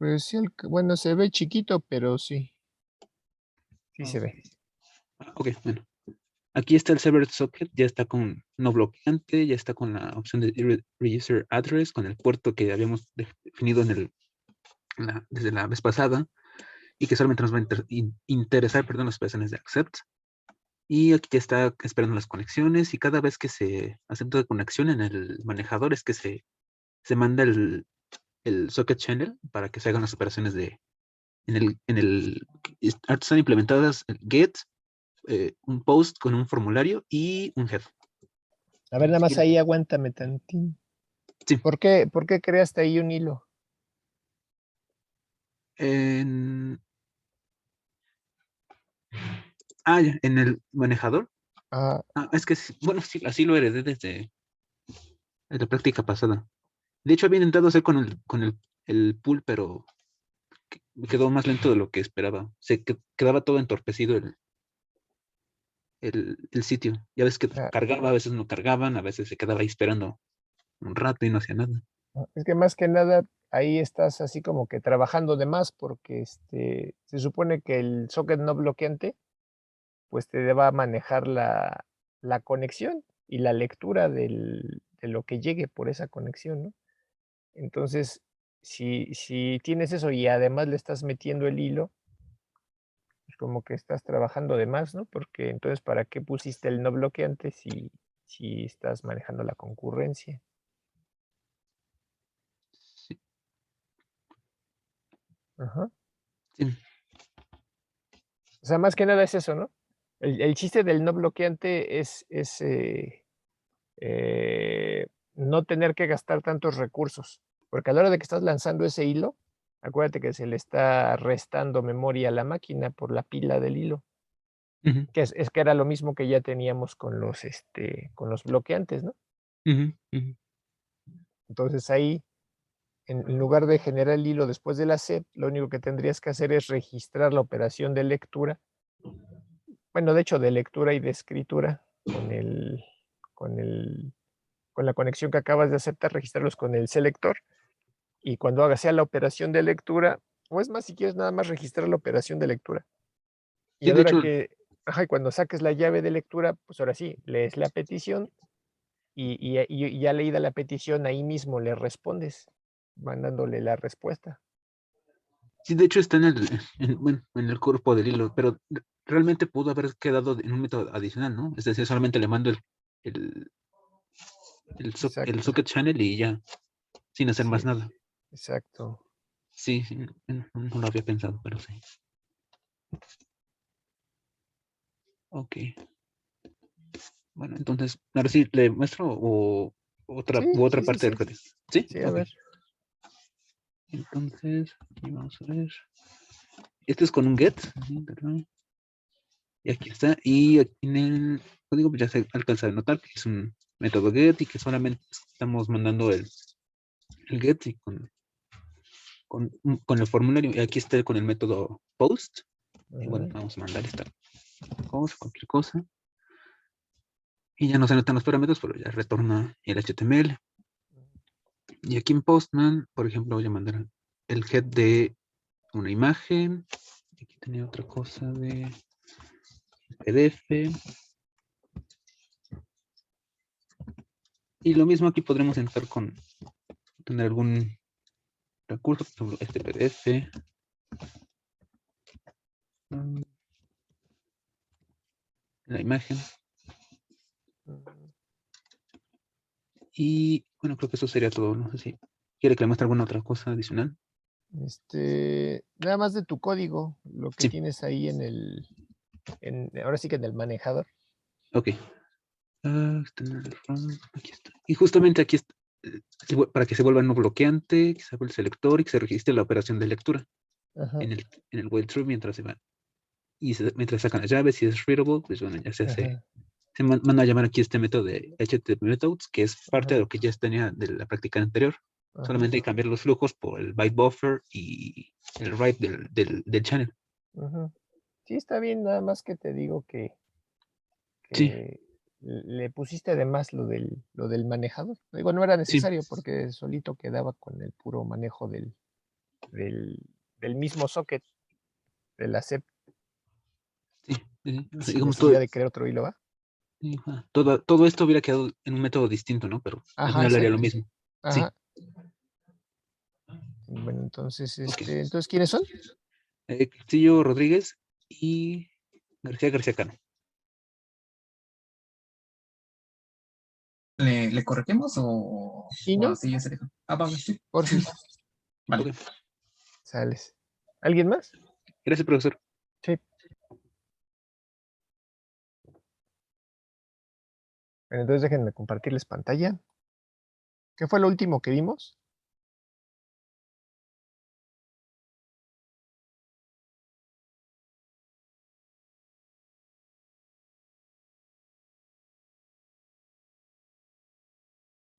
Pues sí, bueno, se ve chiquito, pero sí, sí se ve. Ok, bueno. Aquí está el server socket, ya está con no bloqueante, ya está con la opción de register address, con el puerto que habíamos definido desde la vez pasada, y que solamente nos va a interesar, perdón, las operaciones de accept. Y aquí ya está esperando las conexiones, y cada vez que se acepta la conexión en el manejador es que se manda el socket channel para que se hagan las operaciones están implementadas el get, un post con un formulario y un head. A ver, nada Si más quieres, ahí aguántame tantín. sí. ¿Por qué creaste ahí un hilo? En, ya, en el manejador. Ah, Es que, bueno, sí, así lo heredé desde la práctica pasada. De hecho, había intentado hacer con el pool, pero me quedó más lento de lo que esperaba. Quedaba todo entorpecido el sitio. Ya ves que ah, cargaba, a veces no cargaban, a veces se quedaba ahí esperando un rato y no hacía nada. es que más que nada ahí estás así como que trabajando de más porque se supone que el socket no bloqueante pues te va a manejar la conexión y la lectura de lo que llegue por esa conexión, ¿no? Entonces, si tienes eso y además le estás metiendo el hilo, pues como que estás trabajando de más, ¿no? Porque entonces, ¿para qué pusiste el no bloqueante si estás manejando la concurrencia? Sí, Ajá. sí, O sea, más que nada es eso, ¿no? El chiste del no bloqueante no tener que gastar tantos recursos, porque a la hora de que estás lanzando ese hilo, acuérdate que se le está restando memoria a la máquina por la pila del hilo, ujú, que es que era lo mismo que ya teníamos con los bloqueantes, ¿no? ujú, ujú. Entonces ahí, en lugar de generar el hilo después de la set, lo único que tendrías que hacer es registrar la operación de lectura, bueno, de hecho, de lectura y de escritura con el con la conexión que acabas de aceptar, registrarlos con el selector. Y cuando hagas sea la operación de lectura, o es más, si quieres nada más registrar la operación de lectura. Y Sí, a la de hora hecho, que ajá, y cuando saques la llave de lectura, pues ahora sí, lees la petición y ya leída la petición, ahí mismo le respondes, mandándole la respuesta. sí, de hecho está bueno, en el cuerpo del hilo, pero realmente pudo haber quedado en un método adicional, ¿no? Es decir, solamente le mando el, el Exacto, socket channel y ya, sin hacer más sí, nada. exacto. Sí, sí, no lo había pensado, pero sí. Ok. Bueno, entonces, ahora sí, ¿le muestro o Sí, otra sí, sí, parte del sí. código? ¿Sí? Sí, a Ok. ver. Entonces, aquí vamos a ver. Este es con un get. Y aquí está. Y aquí en el código pues ya se alcanza a notar que es un método get y que solamente estamos mandando el get y con el formulario. Y aquí está con el método post. Y bueno, Ujú, vamos a mandar esta cosa, cualquier cosa. Y ya no se notan los parámetros, pero ya retorna el HTML. Y aquí en Postman, por ejemplo, voy a mandar el head de una imagen. Aquí tenía otra cosa de PDF. Y lo mismo aquí podremos entrar con tener algún recurso, por ejemplo, este PDF. mm, La imagen. ujú. Y bueno, creo que eso sería todo. No sé si quiere que le muestre alguna otra cosa adicional. Nada más de tu código, lo que Sí, tienes ahí ahora sí que en el manejador. ok. Aquí está. Y justamente aquí está. Para que se vuelva no bloqueante, que se abra el selector y que se registre la operación de lectura Ajá, en el while true mientras se va. Y mientras sacan las llaves, si es readable, pues bueno, ya se hace. ajá, Se manda a llamar aquí este método de HTTP methods, que es parte de ajá, lo que ya tenía de la práctica anterior. ajá, Solamente hay que cambiar los flujos por el byte buffer y el write del channel. ujú. Sí, está bien, nada más que te digo Sí, que le pusiste además lo del manejador. Digo, no era sí, necesario porque solito quedaba con el puro manejo del mismo socket de la SEP, Sí, sí, sin digamos, necesidad de crear otro hilo, ¿va? todo esto hubiera quedado en un método distinto, ¿no? Pero al Ajá, final haría lo exacto. mismo. Sí, Ajá. Bueno, entonces, ok. entonces, ¿quiénes son? Castillo Rodríguez y García Cano. ¿Le corregimos ¿Y o no? así ya se deja? Ah, vale, sí. Porfis, Vale. Ok. sales. ¿Alguien más? Gracias, profesor. Sí. Bueno, entonces déjenme compartirles pantalla. ¿Qué fue lo último que vimos?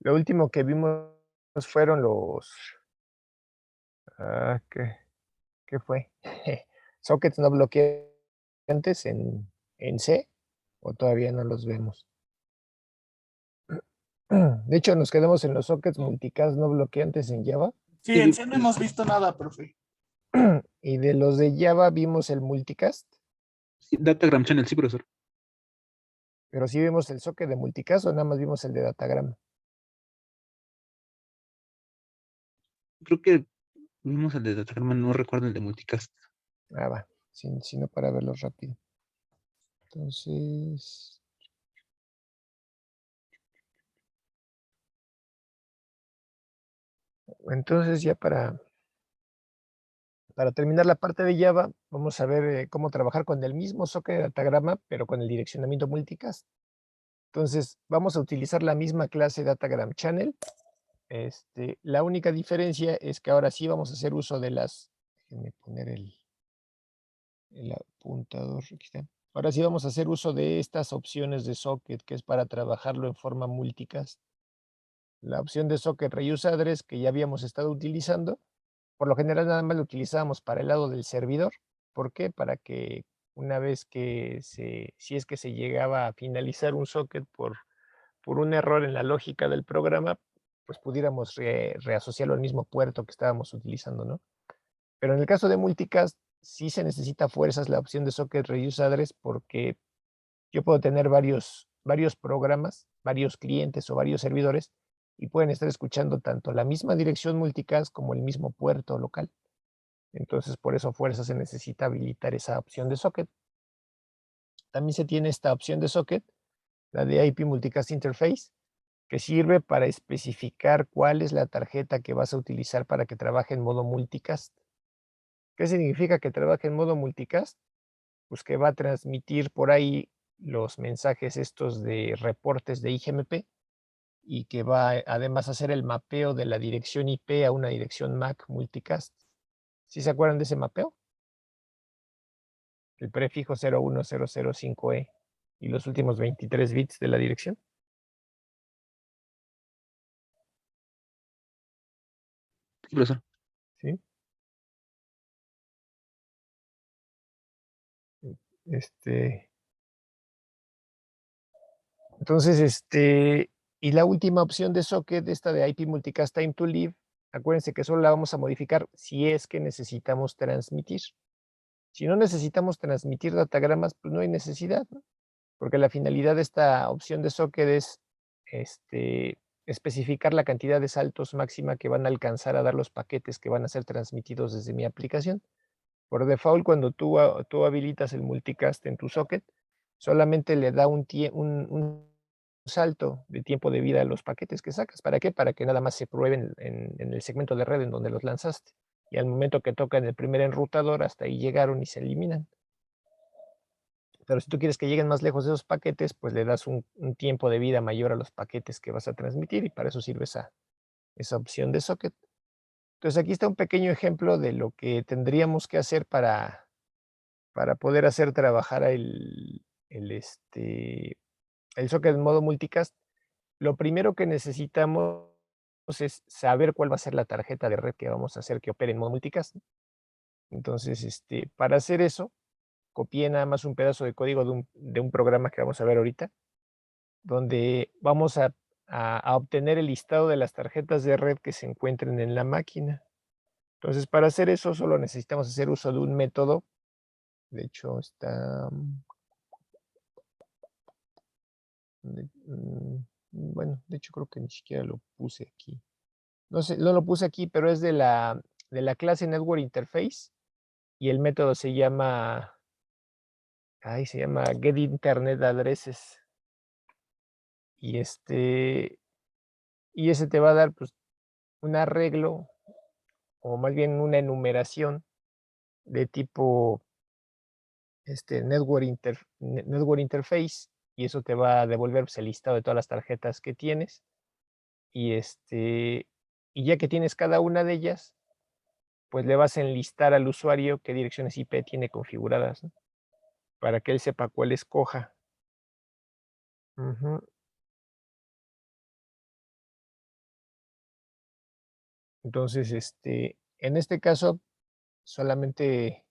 Lo último que vimos fueron los... ¿qué fue? Sockets no bloqueantes en C, o todavía no los vemos. De hecho, nos quedamos en los sockets multicast no bloqueantes en Java. Sí, en sí no hemos visto nada, profe. Y de los de Java vimos el multicast, Sí, Datagram Channel, sí, profesor. pero sí vimos el socket de multicast o nada más vimos el de datagram. Creo que vimos el de Datagram, no recuerdo el de Multicast. Ah, va, sino para verlos rápido. Entonces, ya para terminar la parte de Java, vamos a ver cómo trabajar con el mismo socket de datagrama, pero con el direccionamiento multicast. Entonces, vamos a utilizar la misma clase Datagram Channel. La única diferencia es que ahora sí vamos a hacer uso de las... Déjenme poner el apuntador. Aquí está. Ahora sí vamos a hacer uso de estas opciones de socket, que es para trabajarlo en forma multicast. La opción de socket reuse address que ya habíamos estado utilizando, por lo general nada más lo utilizábamos para el lado del servidor. ¿Por qué? Para que una vez que si es que se llegaba a finalizar un socket por un error en la lógica del programa, pues pudiéramos reasociarlo al mismo puerto que estábamos utilizando, ¿no? Pero en el caso de multicast, sí se necesita fuerzas la opción de socket reuse address, porque yo puedo tener varios programas, varios clientes o varios servidores, y pueden estar escuchando tanto la misma dirección multicast como el mismo puerto local. Entonces, por eso fuerza se necesita habilitar esa opción de socket. También se tiene esta opción de socket, la de IP Multicast Interface, que sirve para especificar cuál es la tarjeta que vas a utilizar para que trabaje en modo multicast. ¿Qué significa que trabaje en modo multicast? Pues que va a transmitir por ahí los mensajes estos de reportes de IGMP, y que va además a hacer el mapeo de la dirección IP a una dirección MAC multicast. ¿Sí se acuerdan de ese mapeo? El prefijo 01005E y los últimos 23 bits de la dirección. Sí, profesor. ¿Sí? Entonces, y la última opción de socket, esta de IP Multicast Time to Live, acuérdense que solo la vamos a modificar si es que necesitamos transmitir. Si no necesitamos transmitir datagramas, pues no hay necesidad, ¿no? Porque la finalidad de esta opción de socket es especificar la cantidad de saltos máxima que van a alcanzar a dar los paquetes que van a ser transmitidos desde mi aplicación. Por default, cuando tú habilitas el multicast en tu socket, solamente le da un salto de tiempo de vida a los paquetes que sacas. ¿Para qué? Para que nada más se prueben en el segmento de red en donde los lanzaste. Y al momento que tocan el primer enrutador, hasta ahí llegaron y se eliminan. Pero si tú quieres que lleguen más lejos de esos paquetes, pues le das un tiempo de vida mayor a los paquetes que vas a transmitir, y para eso sirve esa opción de socket. Entonces aquí está un pequeño ejemplo de lo que tendríamos que hacer para poder hacer trabajar el socket en modo multicast. Lo primero que necesitamos es saber cuál va a ser la tarjeta de red que vamos a hacer que opere en modo multicast. Entonces, para hacer eso, copié nada más un pedazo de código de un programa que vamos a ver ahorita, donde vamos a obtener el listado de las tarjetas de red que se encuentren en la máquina. Entonces, para hacer eso, solo necesitamos hacer uso de un método. De hecho, está... bueno, de hecho creo que ni siquiera lo puse aquí. No sé, no lo puse aquí, pero es de la clase Network Interface y el método se llama Get Internet Addresses. Y ese te va a dar pues un arreglo o más bien una enumeración de tipo Network Interface, y eso te va a devolver pues, el listado de todas las tarjetas que tienes. Y y ya que tienes cada una de ellas, pues le vas a enlistar al usuario qué direcciones IP tiene configuradas, ¿no? Para que él sepa cuál escoja. Ujú. Entonces, en este caso, solamente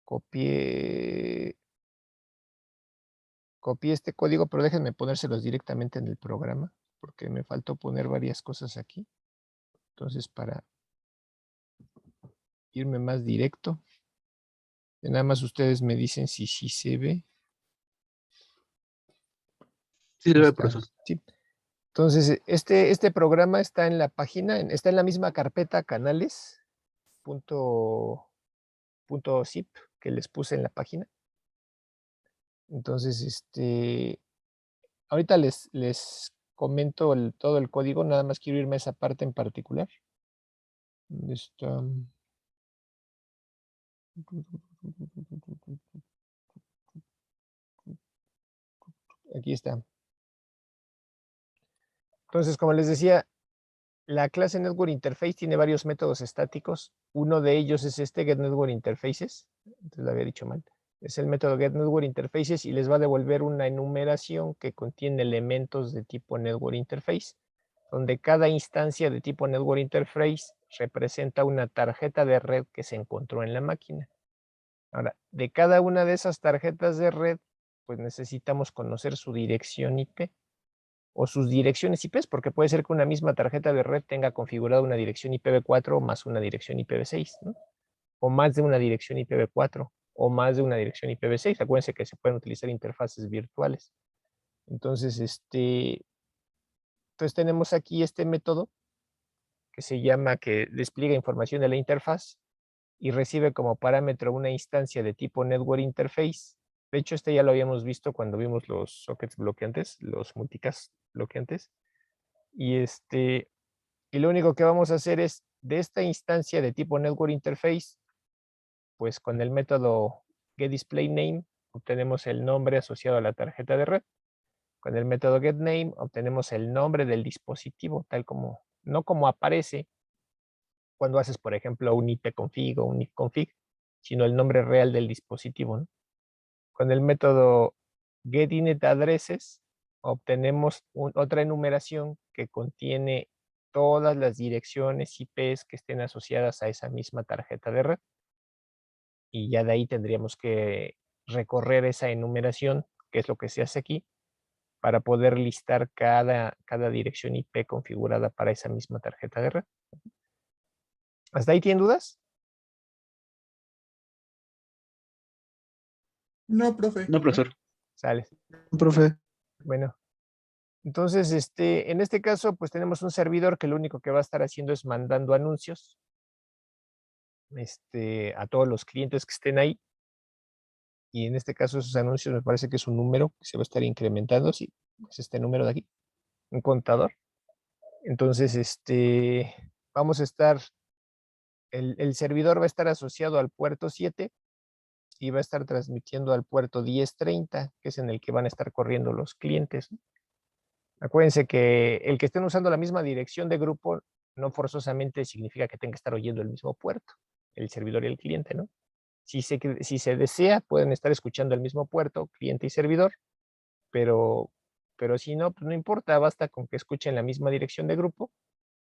copié este código, pero déjenme ponérselos directamente en el programa, porque me faltó poner varias cosas aquí. Entonces, para irme más directo, nada más ustedes me dicen si sí se ve. Sí, Ahí se ve, está. profesor. Sí. Entonces, este programa está en la página, está en la misma carpeta canales punto zip que les puse en la página. Entonces, ahorita les comento todo el código, nada más quiero irme a esa parte en particular. ¿Dónde está? Aquí está. Entonces, como les decía, la clase Network Interface tiene varios métodos estáticos. Uno de ellos es Get Network Interfaces. Entonces lo había dicho mal. Es el método Get Network Interfaces y les va a devolver una enumeración que contiene elementos de tipo Network Interface, donde cada instancia de tipo Network Interface representa una tarjeta de red que se encontró en la máquina. Ahora, de cada una de esas tarjetas de red, pues necesitamos conocer su dirección IP o sus direcciones IP, porque puede ser que una misma tarjeta de red tenga configurada una dirección IPv4 más una dirección IPv6, ¿no? O más de una dirección IPv4 o más de una dirección IPv6. Acuérdense que se pueden utilizar interfaces virtuales. Entonces, entonces tenemos aquí este método que se llama que despliega información de la interfaz y recibe como parámetro una instancia de tipo Network Interface. De hecho, ya lo habíamos visto cuando vimos los sockets bloqueantes, los multicast bloqueantes. Y y lo único que vamos a hacer es de esta instancia de tipo Network Interface, pues con el método getDisplayName obtenemos el nombre asociado a la tarjeta de red. Con el método getName obtenemos el nombre del dispositivo, tal como, no como aparece cuando haces, por ejemplo, un ipconfig o un ifconfig, sino el nombre real del dispositivo, ¿no? Con el método getInetAddresses obtenemos otra enumeración que contiene todas las direcciones IPs que estén asociadas a esa misma tarjeta de red. Y ya de ahí tendríamos que recorrer esa enumeración, que es lo que se hace aquí, para poder listar cada dirección IP configurada para esa misma tarjeta de red. ¿Hasta ahí tienen dudas? No, profe. No, profesor. Sale. Profe. Bueno, entonces, en este caso, pues tenemos un servidor que lo único que va a estar haciendo es mandando anuncios a todos los clientes que estén ahí. Y en este caso, esos anuncios me parece que es un número que se va a estar incrementando. Sí, es este número de aquí, un contador. Entonces, vamos a estar, el servidor va a estar asociado al puerto 7 y va a estar transmitiendo al puerto 1030, que es en el que van a estar corriendo los clientes, ¿no? Acuérdense que el que estén usando la misma dirección de grupo no forzosamente significa que tenga que estar oyendo el mismo puerto, el servidor y el cliente, ¿no? Si se desea, pueden estar escuchando el mismo puerto, cliente y servidor, pero si no, pues no importa, basta con que escuchen la misma dirección de grupo.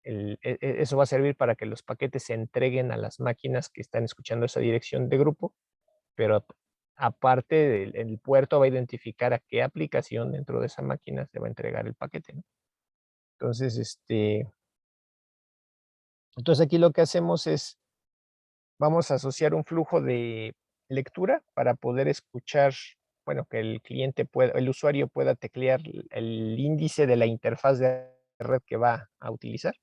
Eso va a servir para que los paquetes se entreguen a las máquinas que están escuchando esa dirección de grupo, pero aparte, el puerto va a identificar a qué aplicación dentro de esa máquina se va a entregar el paquete, ¿no? Entonces, Entonces aquí lo que hacemos es, vamos a asociar un flujo de lectura para poder escuchar, bueno, que el cliente pueda, el usuario pueda teclear el índice de la interfaz de red que va a utilizar.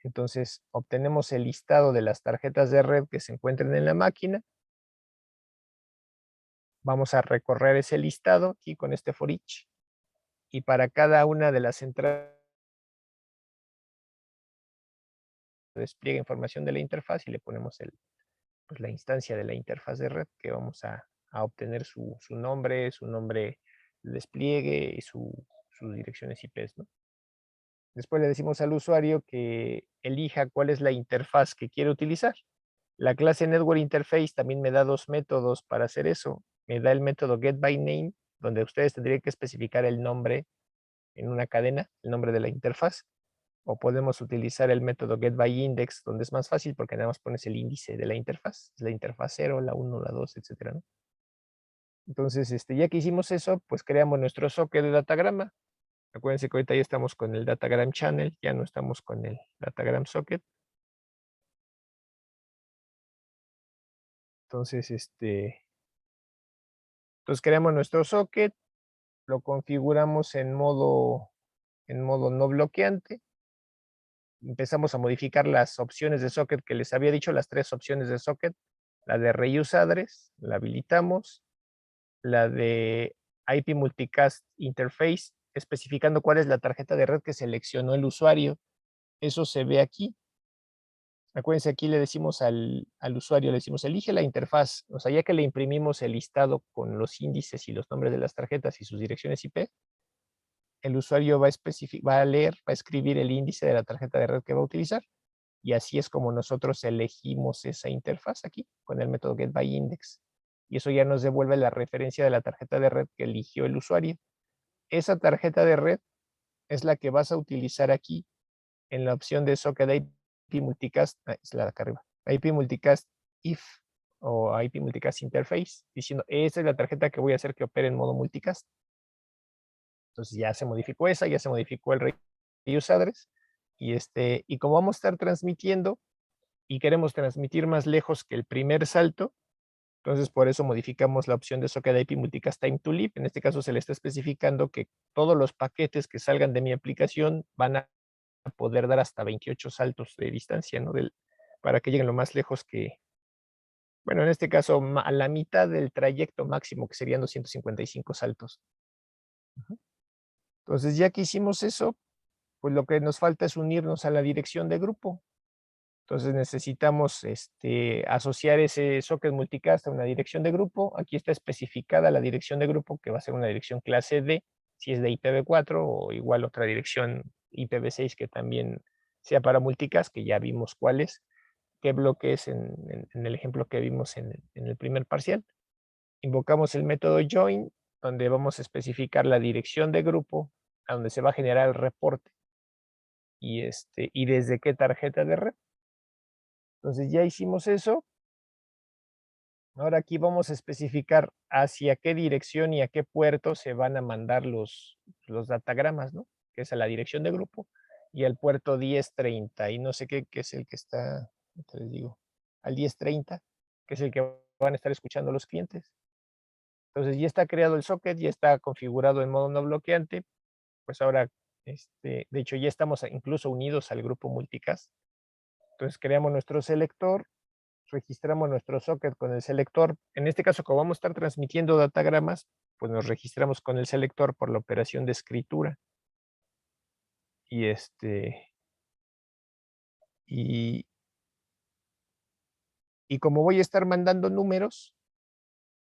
Entonces obtenemos el listado de las tarjetas de red que se encuentren en la máquina. Vamos a recorrer ese listado aquí con este for each. Y para cada una de las entradas despliega información de la interfaz y le ponemos pues, la instancia de la interfaz de red que vamos a obtener su nombre de despliegue y sus direcciones IPs, ¿no? Después le decimos al usuario que elija cuál es la interfaz que quiere utilizar. La clase Network Interface también me da dos métodos para hacer eso. Me da el método getByName, donde ustedes tendrían que especificar el nombre en una cadena, el nombre de la interfaz. O podemos utilizar el método getByIndex, donde es más fácil porque nada más pones el índice de la interfaz. Es la interfaz 0, la 1, la 2, etcétera, ¿no? Entonces, ya que hicimos eso, pues creamos nuestro socket de datagrama. Acuérdense que ahorita ya estamos con el datagram channel, ya no estamos con el datagram socket. Entonces, creamos nuestro socket, lo configuramos en modo no bloqueante. Empezamos a modificar las opciones de socket que les había dicho, las 3 opciones de socket. La de reuse address, la habilitamos. La de IP Multicast Interface, especificando cuál es la tarjeta de red que seleccionó el usuario. Eso se ve aquí. Acuérdense, aquí le decimos al usuario, le decimos, elige la interfaz. O sea, ya que le imprimimos el listado con los índices y los nombres de las tarjetas y sus direcciones IP, el usuario va a leer, va a escribir el índice de la tarjeta de red que va a utilizar. Y así es como nosotros elegimos esa interfaz aquí, con el método getByIndex. Y eso ya nos devuelve la referencia de la tarjeta de red que eligió el usuario. Esa tarjeta de red es la que vas a utilizar aquí en la opción de socket IP Multicast, es la de acá arriba, IP Multicast IF o IP Multicast Interface, diciendo, esta es la tarjeta que voy a hacer que opere en modo multicast. Entonces ya se modificó esa, ya se modificó el reuse address, y como vamos a estar transmitiendo y queremos transmitir más lejos que el primer salto, entonces por eso modificamos la opción de socket IP Multicast Time to Leave. En este caso se le está especificando que todos los paquetes que salgan de mi aplicación van a poder dar hasta 28 saltos de distancia, ¿no? Para que lleguen lo más lejos que, bueno, en este caso a la mitad del trayecto máximo, que serían 255 saltos. Entonces ya que hicimos eso, pues lo que nos falta es unirnos a la dirección de grupo. Entonces necesitamos asociar ese socket multicast a una dirección de grupo. Aquí está especificada la dirección de grupo, que va a ser una dirección clase D, si es de IPv4, o igual otra dirección IPv6 que también sea para multicast, que ya vimos cuál es, qué bloque es en el ejemplo que vimos en el primer parcial. Invocamos el método join, donde vamos a especificar la dirección de grupo a donde se va a generar el reporte y desde qué tarjeta de red. Entonces ya hicimos eso. Ahora aquí vamos a especificar hacia qué dirección y a qué puerto se van a mandar los datagramas, ¿no? Que es a la dirección de grupo y al puerto 1030 y no sé qué es el que está, les digo, al 1030, que es el que van a estar escuchando los clientes. Entonces ya está creado el socket, ya está configurado en modo no bloqueante. Pues ahora, de hecho ya estamos incluso unidos al grupo multicast. Entonces creamos nuestro selector, registramos nuestro socket con el selector. En este caso, como vamos a estar transmitiendo datagramas, pues nos registramos con el selector por la operación de escritura. Y y, y como voy a estar mandando números,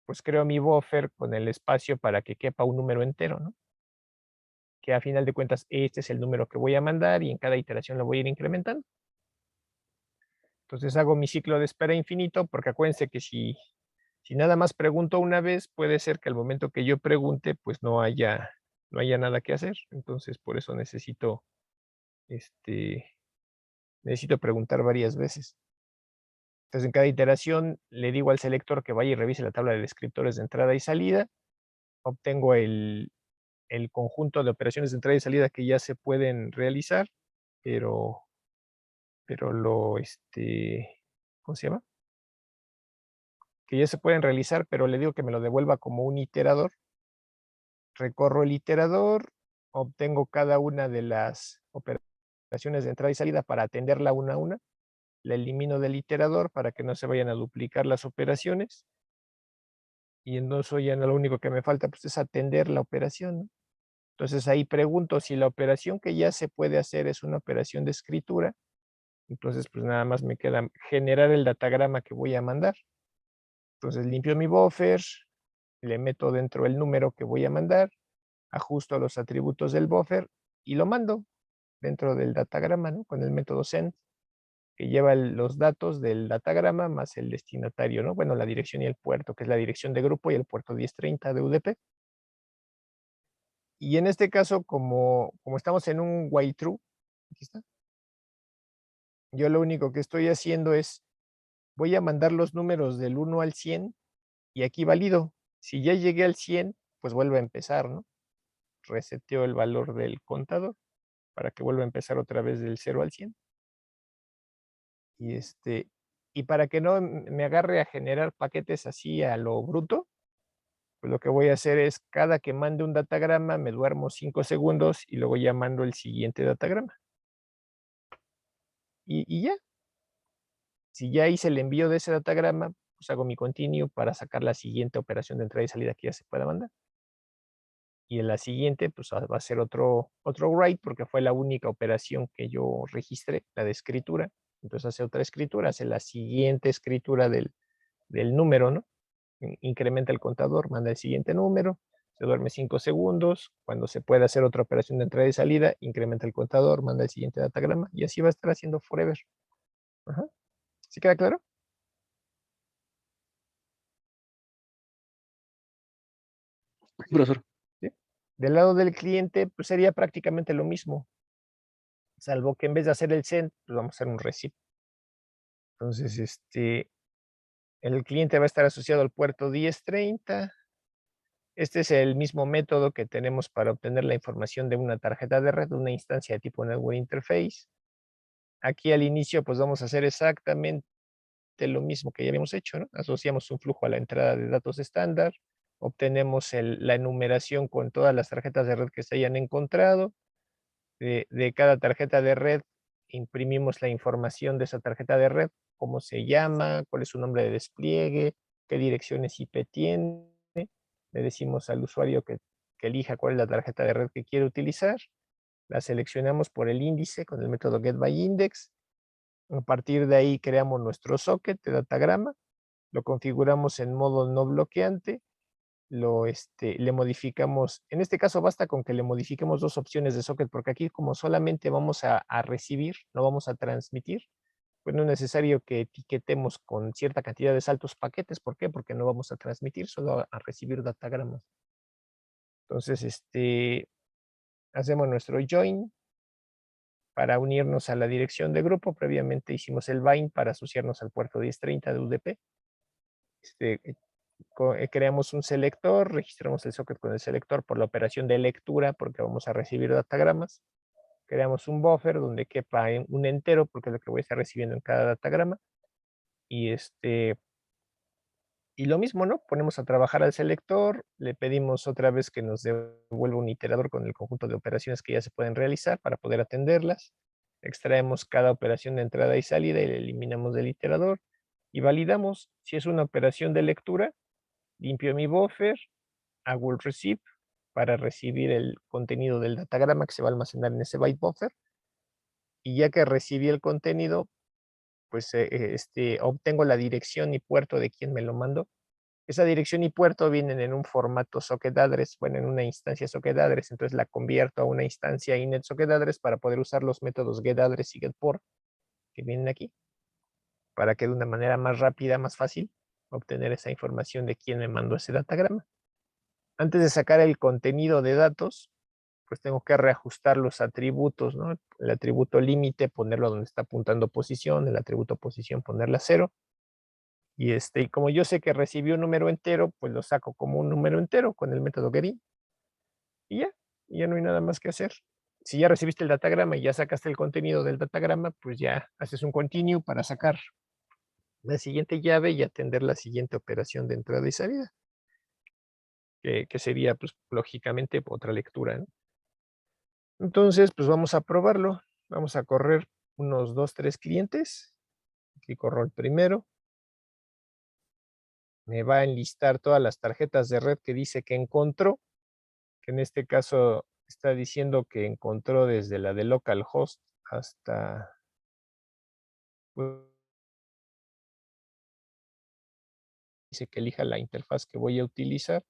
pues creo mi buffer con el espacio para que quepa un número entero, ¿no? Que a final de cuentas, este es el número que voy a mandar y en cada iteración lo voy a ir incrementando. Entonces hago mi ciclo de espera infinito, porque acuérdense que si nada más pregunto una vez, puede ser que al momento que yo pregunte, pues no haya nada que hacer. Entonces, por eso necesito preguntar varias veces. Entonces, en cada iteración le digo al selector que vaya y revise la tabla de descriptores de entrada y salida. Obtengo el conjunto de operaciones de entrada y salida que ya se pueden realizar, pero pero ¿cómo se llama? Que ya se pueden realizar, pero le digo que me lo devuelva como un iterador. Recorro el iterador, obtengo cada una de las operaciones de entrada y salida para atenderla una a una. La elimino del iterador para que no se vayan a duplicar las operaciones. Y entonces ya lo único que me falta pues, es atender la operación, ¿no? Entonces ahí pregunto si la operación que ya se puede hacer es una operación de escritura. Entonces pues nada más me queda generar el datagrama que voy a mandar. Entonces limpio mi buffer, le meto dentro el número que voy a mandar, ajusto los atributos del buffer y lo mando dentro del datagrama, ¿no? Con el método send, que lleva los datos del datagrama más el destinatario, ¿no? Bueno, la dirección y el puerto, que es la dirección de grupo y el puerto 1030 de UDP. Y en este caso, como estamos en un while true, aquí está, yo lo único que estoy haciendo es, voy a mandar los números del 1 al 100 y aquí valido. Si ya llegué al 100, pues vuelvo a empezar, ¿no? Reseteo el valor del contador para que vuelva a empezar otra vez del 0 al 100. Y para que no me agarre a generar paquetes así a lo bruto, pues lo que voy a hacer es cada que mande un datagrama, me duermo 5 segundos y luego ya mando el siguiente datagrama. Y ya, si ya hice el envío de ese datagrama, pues hago mi continue para sacar la siguiente operación de entrada y salida que ya se pueda mandar. Y en la siguiente, pues va a ser otro write, porque fue la única operación que yo registré, la de escritura. Entonces hace otra escritura, hace la siguiente escritura del número, ¿no? Incrementa el contador, manda el siguiente número, se duerme 5 segundos. Cuando se puede hacer otra operación de entrada y salida, incrementa el contador, manda el siguiente datagrama, y así va a estar haciendo forever. Ajá. ¿Sí queda claro? Profesor. ¿Sí? Del lado del cliente, pues sería prácticamente lo mismo, salvo que en vez de hacer el send, pues vamos a hacer un receive. Entonces, el cliente va a estar asociado al puerto 1030. Este es el mismo método que tenemos para obtener la información de una tarjeta de red, una instancia de tipo Network Interface. Aquí al inicio, pues vamos a hacer exactamente lo mismo que ya habíamos hecho, ¿no? Asociamos un flujo a la entrada de datos estándar, obtenemos la enumeración con todas las tarjetas de red que se hayan encontrado. De cada tarjeta de red, imprimimos la información de esa tarjeta de red, cómo se llama, cuál es su nombre de despliegue, qué direcciones IP tiene. Le decimos al usuario que elija cuál es la tarjeta de red que quiere utilizar. La seleccionamos por el índice con el método getByIndex. A partir de ahí creamos nuestro socket de datagrama, lo configuramos en modo no bloqueante, le modificamos, en este caso basta con que le modifiquemos dos opciones de socket, porque aquí como solamente vamos a recibir, no vamos a transmitir, pues no es necesario que etiquetemos con cierta cantidad de saltos paquetes. ¿Por qué? Porque no vamos a transmitir, solo a recibir datagramas. Entonces, hacemos nuestro join para unirnos a la dirección de grupo. Previamente hicimos el bind para asociarnos al puerto 1030 de UDP. Creamos un selector, registramos el socket con el selector por la operación de lectura, porque vamos a recibir datagramas. Creamos un buffer donde quepa un entero, porque es lo que voy a estar recibiendo en cada datagrama. Y lo mismo, ¿no? Ponemos a trabajar al selector, le pedimos otra vez que nos devuelva un iterador con el conjunto de operaciones que ya se pueden realizar para poder atenderlas. Extraemos cada operación de entrada y salida y la eliminamos del iterador. Y validamos si es una operación de lectura. Limpio mi buffer, hago el receive para recibir el contenido del datagrama que se va a almacenar en ese byte buffer. Y ya que recibí el contenido, pues obtengo la dirección y puerto de quien me lo mandó. Esa dirección y puerto vienen en un formato socket address, bueno, en una instancia socket address. Entonces la convierto a una instancia init socket address para poder usar los métodos getAddress y getPort que vienen aquí, para que de una manera más rápida, más fácil, obtener esa información de quién me mandó ese datagrama. Antes de sacar el contenido de datos, pues tengo que reajustar los atributos, ¿no? El atributo límite, ponerlo donde está apuntando posición, el atributo posición, ponerla 0. Y como yo sé que recibió un número entero, pues lo saco como un número entero con el método getIn. Y ya no hay nada más que hacer. si ya recibiste el datagrama y ya sacaste el contenido del datagrama, pues ya haces un continue para sacar la siguiente llave y atender la siguiente operación de entrada y salida, que sería, pues, lógicamente otra lectura, ¿no? Entonces, pues vamos a probarlo. Vamos a correr unos 2, 3 clientes. Aquí corro el primero. Me va a enlistar todas las tarjetas de red que dice que encontró, que en este caso está diciendo que encontró desde la de localhost hasta, pues, dice que elija la interfaz que voy a utilizar.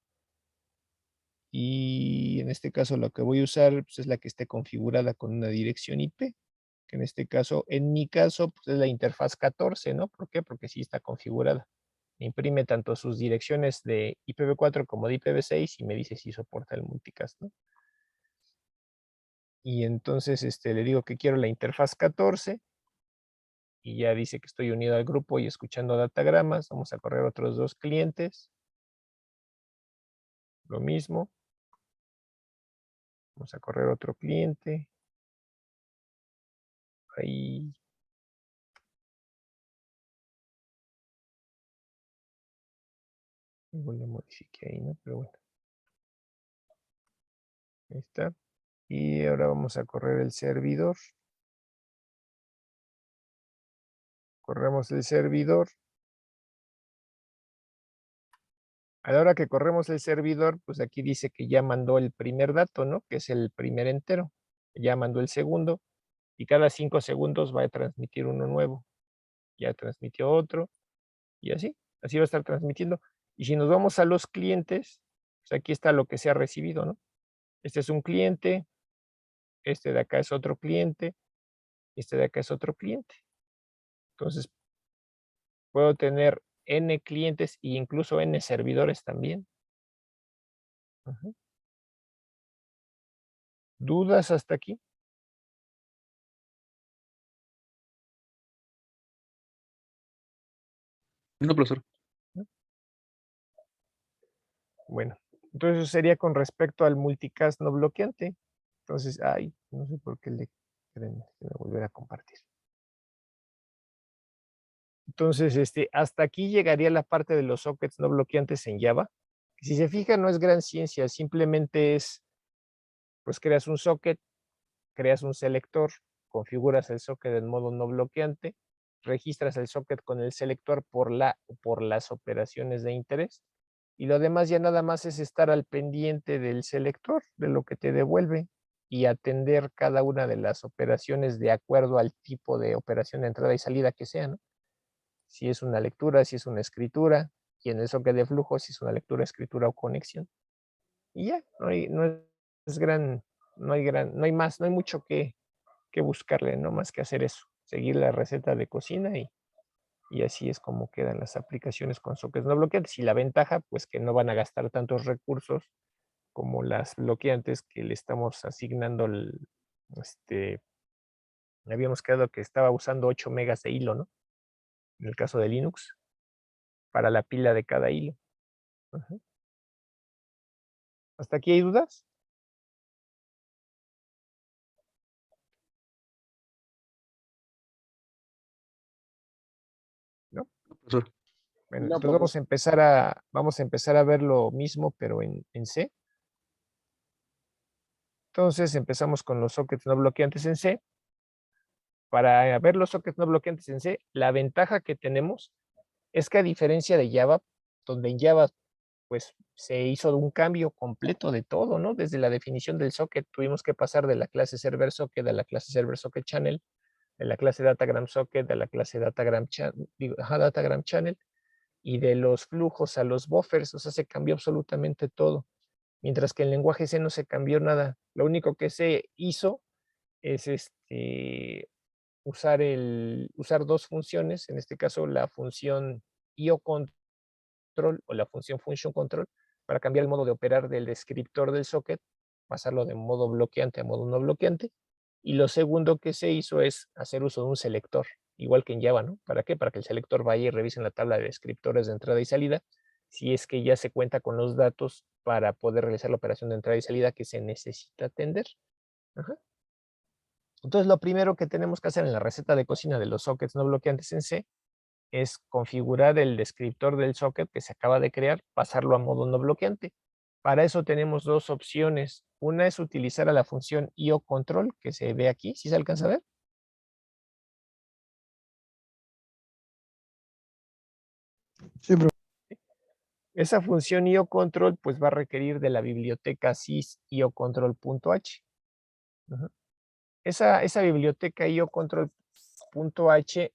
Y en este caso lo que voy a usar, pues, es la que esté configurada con una dirección IP, que en este caso, en mi caso, pues, es la interfaz 14, ¿no? ¿Por qué? Porque sí está configurada. Me imprime tanto sus direcciones de IPv4 como de IPv6 y me dice si soporta el multicast, ¿no? Y entonces, le digo que quiero la interfaz 14 y ya dice que estoy unido al grupo y escuchando datagramas. Vamos a correr otros 2 clientes. Lo mismo. Vamos a correr otro cliente. Ahí. Igual le modifiqué ahí, ¿no? Pero bueno. Ahí está. Y ahora vamos a correr el servidor. Corremos el servidor. A la hora que corremos el servidor, pues aquí dice que ya mandó el primer dato, ¿no? Que es el primer entero. Ya mandó el segundo. Y cada 5 segundos va a transmitir uno nuevo. Ya transmitió otro. Y así. Así va a estar transmitiendo. Y si nos vamos a los clientes, pues aquí está lo que se ha recibido, ¿no? Este es un cliente. Este de acá es otro cliente. Este de acá es otro cliente. Entonces, puedo tener N clientes e incluso N servidores también. Ujú. ¿Dudas hasta aquí? No, profesor. Bueno, entonces eso sería con respecto al multicast no bloqueante. Entonces, ay, no sé por qué le quieren volver a compartir. Entonces, hasta aquí llegaría la parte de los sockets no bloqueantes en Java. Si se fijan, no es gran ciencia, simplemente es, pues creas un socket, creas un selector, configuras el socket en modo no bloqueante, registras el socket con el selector por las operaciones de interés, y lo demás ya nada más es estar al pendiente del selector, de lo que te devuelve, y atender cada una de las operaciones de acuerdo al tipo de operación de entrada y salida que sea, ¿no? Si es una lectura, si es una escritura, y en el socket de flujo, si es una lectura, escritura o conexión. Y ya, no es gran, no hay más, no hay mucho que buscarle, no más que hacer eso, seguir la receta de cocina y así es como quedan las aplicaciones con sockets no bloqueantes. Y la ventaja, pues que no van a gastar tantos recursos como las bloqueantes que le estamos asignando, este, habíamos quedado que estaba usando 8 megas de hilo, ¿no? En el caso de Linux, para la pila de cada hilo. Ajá. ¿Hasta aquí hay dudas? ¿No? Profesor. Bueno, No, entonces profe. vamos a empezar a ver lo mismo, pero en C. Entonces empezamos con los sockets no bloqueantes en C. Para ver los sockets no bloqueantes en C, la ventaja que tenemos es que a diferencia de Java, donde en Java pues se hizo un cambio completo de todo, ¿no? Desde la definición del socket tuvimos que pasar de la clase server socket a la clase server socket channel, de la clase datagram socket a la clase datagram channel, y de los flujos a los buffers, o sea, se cambió absolutamente todo. Mientras que en lenguaje C no se cambió nada. Lo único que se hizo es usar dos funciones, en este caso la función IO control o la función function control, para cambiar el modo de operar del descriptor del socket, pasarlo de modo bloqueante a modo no bloqueante. Y lo segundo que se hizo es hacer uso de un selector, igual que en Java, ¿no? ¿Para qué? Para que el selector vaya y revise en la tabla de descriptores de entrada y salida, si es que ya se cuenta con los datos para poder realizar la operación de entrada y salida que se necesita atender. Ajá. Entonces, lo primero que tenemos que hacer en la receta de cocina de los sockets no bloqueantes en C es configurar el descriptor del socket que se acaba de crear, pasarlo a modo no bloqueante. Para eso tenemos dos opciones. Una es utilizar a la función IOControl, que se ve aquí, ¿sí se alcanza a ver? Sí, profe. Esa función IOControl pues va a requerir de la biblioteca sys iocontrol.h. Esa biblioteca iocontrol.h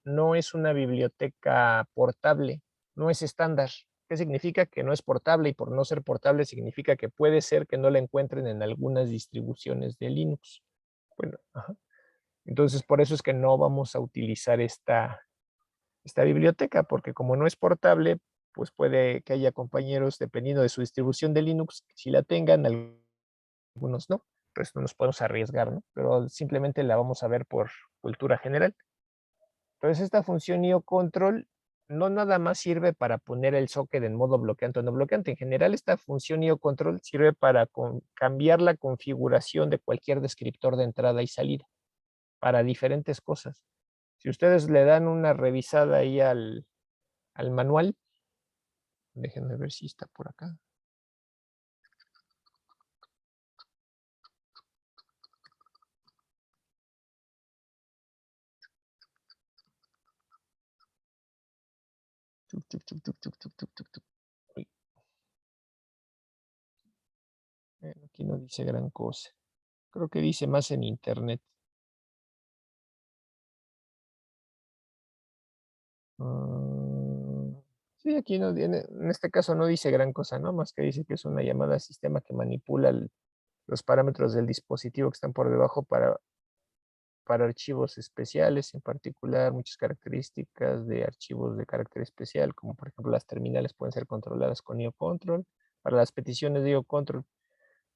no es una biblioteca portable, no es estándar. ¿Qué significa? Que no es portable, y por no ser portable significa que puede ser que no la encuentren en algunas distribuciones de Linux. Bueno, entonces por eso es que no vamos a utilizar esta biblioteca, porque como no es portable, pues puede que haya compañeros, dependiendo de su distribución de Linux, que sí la tengan, algunos no. Pues no nos podemos arriesgar, ¿no? Pero simplemente la vamos a ver por cultura general. Entonces, esta función IOControl no nada más sirve para poner el socket en modo bloqueante o no bloqueante. En general, esta función IOControl sirve para cambiar la configuración de cualquier descriptor de entrada y salida para diferentes cosas. Si ustedes le dan una revisada ahí al manual, déjenme ver si está por acá. Uy. Aquí no dice gran cosa. Creo que dice más en internet. Sí, aquí no, en este caso no dice gran cosa, ¿no? Más que dice que es una llamada a sistema que manipula los parámetros del dispositivo que están por debajo para archivos especiales, en particular muchas características de archivos de carácter especial, como por ejemplo las terminales pueden ser controladas con IOControl. Para las peticiones de IOControl,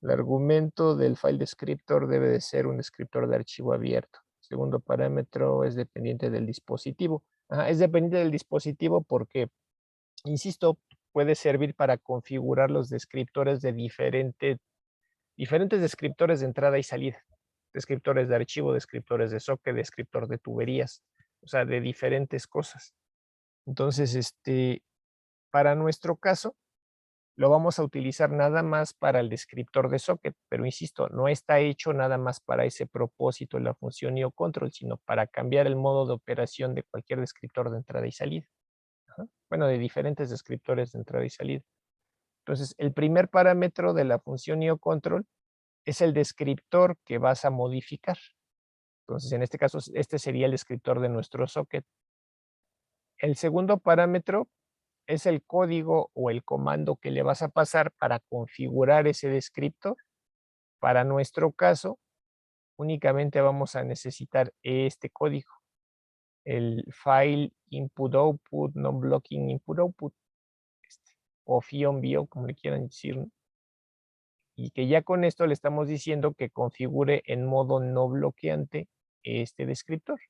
el argumento del file descriptor debe de ser un descriptor de archivo abierto. Segundo parámetro es dependiente del dispositivo. Es dependiente del dispositivo porque, insisto, puede servir para configurar los descriptores de diferentes descriptores de entrada y salida. Descriptores de archivo, descriptores de socket, descriptor de tuberías, o sea, de diferentes cosas. Entonces, para nuestro caso, lo vamos a utilizar nada más para el descriptor de socket, pero insisto, no está hecho nada más para ese propósito la función IOControl, sino para cambiar el modo de operación de cualquier descriptor de entrada y salida. Bueno, de diferentes descriptores de entrada y salida. Entonces, el primer parámetro de la función IOControl es el descriptor que vas a modificar. Entonces, en este caso, este sería el descriptor de nuestro socket. El segundo parámetro es el código o el comando que le vas a pasar para configurar ese descriptor. Para nuestro caso, únicamente vamos a necesitar este código, el file input output non-blocking input output, o FION-BIO, como le quieran decir, ¿no? Y que ya con esto le estamos diciendo que configure en modo no bloqueante este descriptor.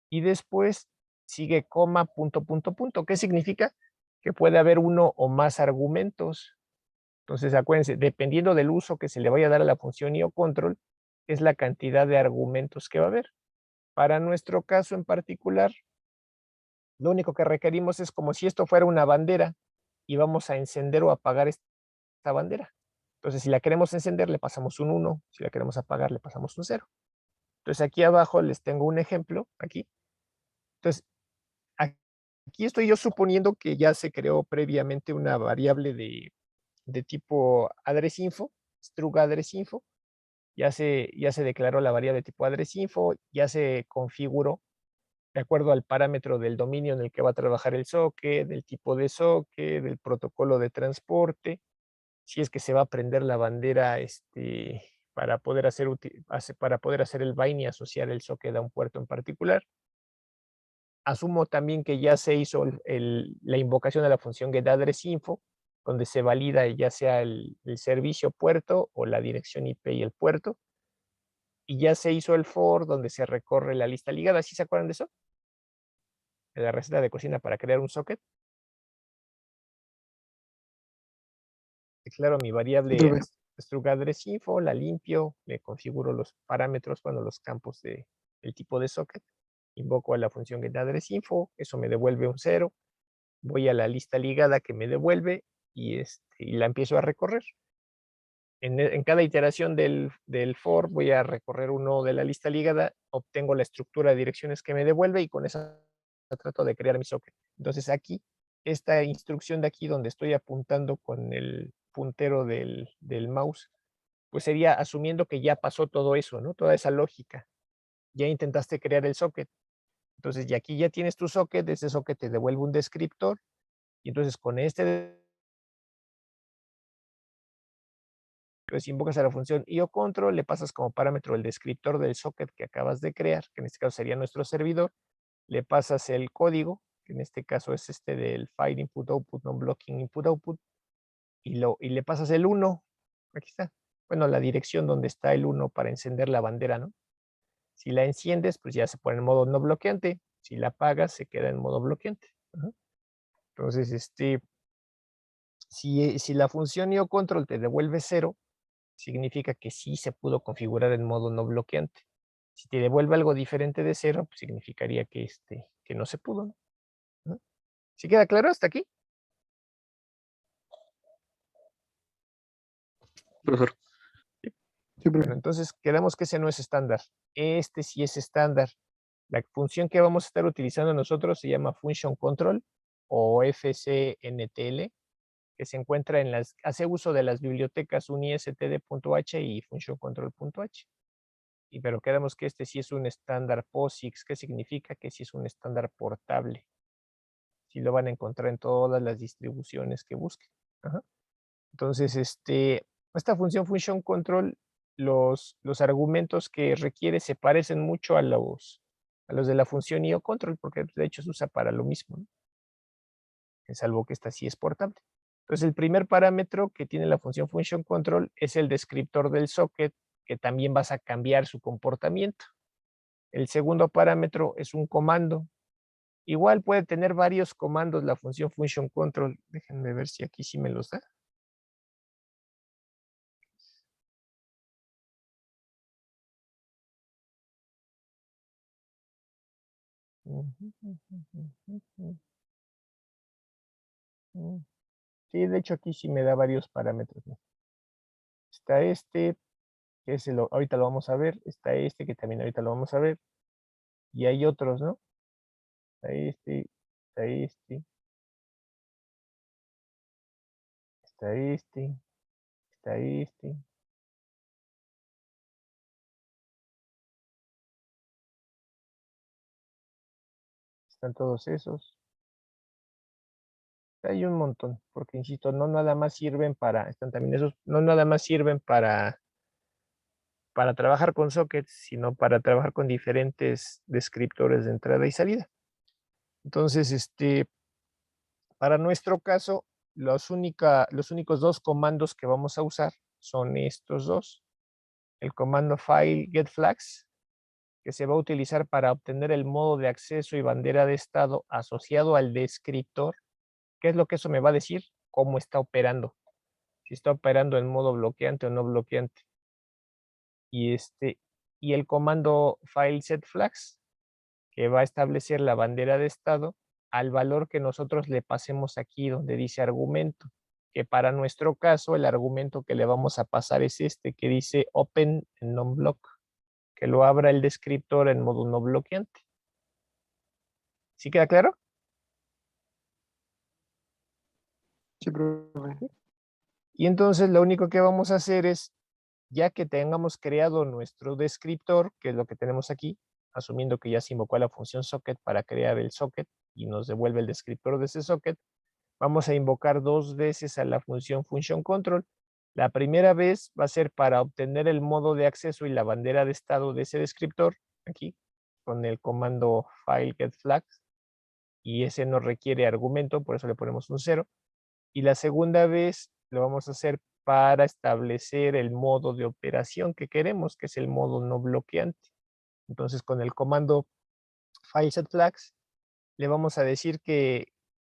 Y después sigue coma, punto, punto, punto. ¿Qué significa? Que puede haber uno o más argumentos. Entonces, acuérdense, dependiendo del uso que se le vaya a dar a la función IOControl, es la cantidad de argumentos que va a haber. Para nuestro caso en particular, lo único que requerimos es como si esto fuera una bandera y vamos a encender o apagar esta bandera. Entonces, si la queremos encender, le pasamos un 1, si la queremos apagar, le pasamos un 0. Entonces, aquí abajo les tengo un ejemplo, aquí. Entonces, aquí estoy yo suponiendo que ya se creó previamente una variable de tipo address_info, struct address_info, ya se declaró la variable de tipo address_info, ya se configuró de acuerdo al parámetro del dominio en el que va a trabajar el socket, del tipo de socket, del protocolo de transporte, si es que se va a prender la bandera para poder hacer el bind y asociar el socket a un puerto en particular. Asumo también que ya se hizo la invocación de la función getAddressInfo, donde se valida ya sea el servicio puerto o la dirección IP y el puerto. Y ya se hizo el for, donde se recorre la lista ligada. ¿Sí se acuerdan de eso? De la receta de cocina para crear un socket. Declaro mi variable Sí, profe. struct address info, la limpio, le configuro los parámetros, los campos del tipo de socket, invoco a la función getAddressInfo, eso me devuelve un 0, voy a la lista ligada que me devuelve y la empiezo a recorrer. En cada iteración del for voy a recorrer uno de la lista ligada, obtengo la estructura de direcciones que me devuelve y con esa trato de crear mi socket. Entonces aquí, esta instrucción de aquí donde estoy apuntando con el puntero del mouse, pues sería asumiendo que ya pasó todo eso, ¿no? Toda esa lógica. Ya intentaste crear el socket. Entonces, y aquí ya tienes tu socket, ese socket te devuelve un descriptor, y entonces con pues invocas a la función IOControl, le pasas como parámetro el descriptor del socket que acabas de crear, que en este caso sería nuestro servidor, le pasas el código, que en este caso es del file input output non-blocking input output, y le pasas el 1, aquí está, bueno, la dirección donde está el 1 para encender la bandera, ¿no? Si la enciendes, pues ya se pone en modo no bloqueante, si la apagas, se queda en modo bloqueante. Entonces, si la función IOControl te devuelve 0, significa que sí se pudo configurar en modo no bloqueante. Si te devuelve algo diferente de 0, pues significaría que, que no se pudo, ¿no? ¿Sí queda claro hasta aquí? Profesor. Sí, Bueno, profe. entonces quedamos que ese no es estándar. Este sí es estándar. La función que vamos a estar utilizando nosotros se llama Function Control o FCNTL, que se encuentra hace uso de las bibliotecas unistd.h y functioncontrol.h. Pero quedamos que este sí es un estándar POSIX. ¿Qué significa? Que sí es un estándar portable. Sí lo van a encontrar en todas las distribuciones que busquen. Ajá. Entonces, esta función function control, los argumentos que requiere se parecen mucho a los de la función IOControl, porque de hecho se usa para lo mismo, ¿no? Salvo que esta sí es portable. Entonces, el primer parámetro que tiene la función function control es el descriptor del socket, que también vas a cambiar su comportamiento. El segundo parámetro es un comando. Igual puede tener varios comandos la función function control. Déjenme ver si aquí sí me los da. Sí, de hecho aquí sí me da varios parámetros, ¿no? Está que es ahorita lo vamos a ver. Está que también ahorita lo vamos a ver. Y hay otros, ¿no? Está está está está están todos esos. Hay un montón, porque insisto, no nada más sirven están también esos, no nada más sirven para trabajar con sockets, sino para trabajar con diferentes descriptores de entrada y salida. Entonces, para nuestro caso, los únicos dos comandos que vamos a usar son estos dos. El comando file getFlags, que se va a utilizar para obtener el modo de acceso y bandera de estado asociado al descriptor. ¿Qué es lo que eso me va a decir? Cómo está operando. Si está operando en modo bloqueante o no bloqueante. Y el comando file setFlags, que va a establecer la bandera de estado al valor que nosotros le pasemos aquí donde dice argumento, que para nuestro caso el argumento que le vamos a pasar es que dice open en non-block, que lo abra el descriptor en modo no bloqueante. ¿Sí queda claro? Sí, profe. Y entonces lo único que vamos a hacer es, ya que tengamos creado nuestro descriptor, que es lo que tenemos aquí, asumiendo que ya se invocó a la función socket para crear el socket y nos devuelve el descriptor de ese socket, vamos a invocar 2 veces a la función function control. La primera vez va a ser para obtener el modo de acceso y la bandera de estado de ese descriptor, aquí, con el comando file getFlags, y ese no requiere argumento, por eso le ponemos un 0. Y la segunda vez lo vamos a hacer para establecer el modo de operación que queremos, que es el modo no bloqueante. Entonces, con el comando file setFlags, le vamos a decir que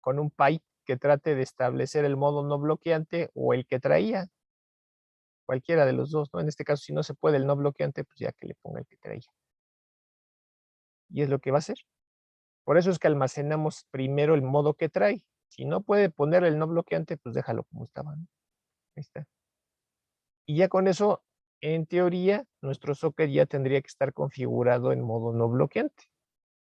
con un pipe que trate de establecer el modo no bloqueante o el que traía. cualquiera de los dos, ¿no? En este caso, si no se puede el no bloqueante, pues ya que le ponga el que traía. Y es lo que va a hacer. Por eso es que almacenamos primero el modo que trae. Si no puede poner el no bloqueante, pues déjalo como estaba, ¿no? Ahí está. Y ya con eso, en teoría, nuestro socket ya tendría que estar configurado en modo no bloqueante.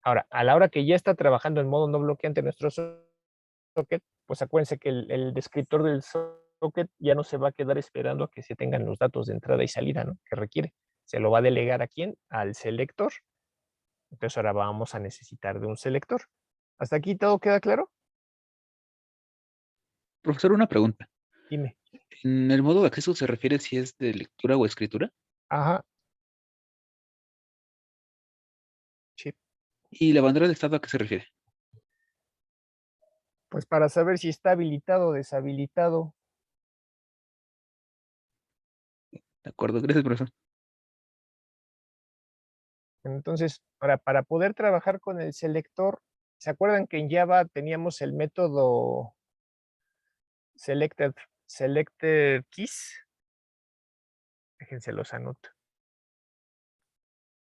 Ahora, a la hora que ya está trabajando en modo no bloqueante nuestro socket, pues acuérdense que el descriptor del socket ya no se va a quedar esperando a que se tengan los datos de entrada y salida, ¿no? Que requiere. Se lo va a delegar a quién? Al selector. Entonces ahora vamos a necesitar de un selector. ¿Hasta aquí todo queda claro? Profesor, una pregunta. Dime. ¿En el modo de acceso se refiere si es de lectura o escritura? Ajá. Sí. ¿Y la bandera de estado a qué se refiere? Pues para saber si está habilitado o deshabilitado. De acuerdo, gracias, profesor. Entonces, para poder trabajar con el selector, ¿se acuerdan que en Java teníamos el método selected keys? Déjense los anoto.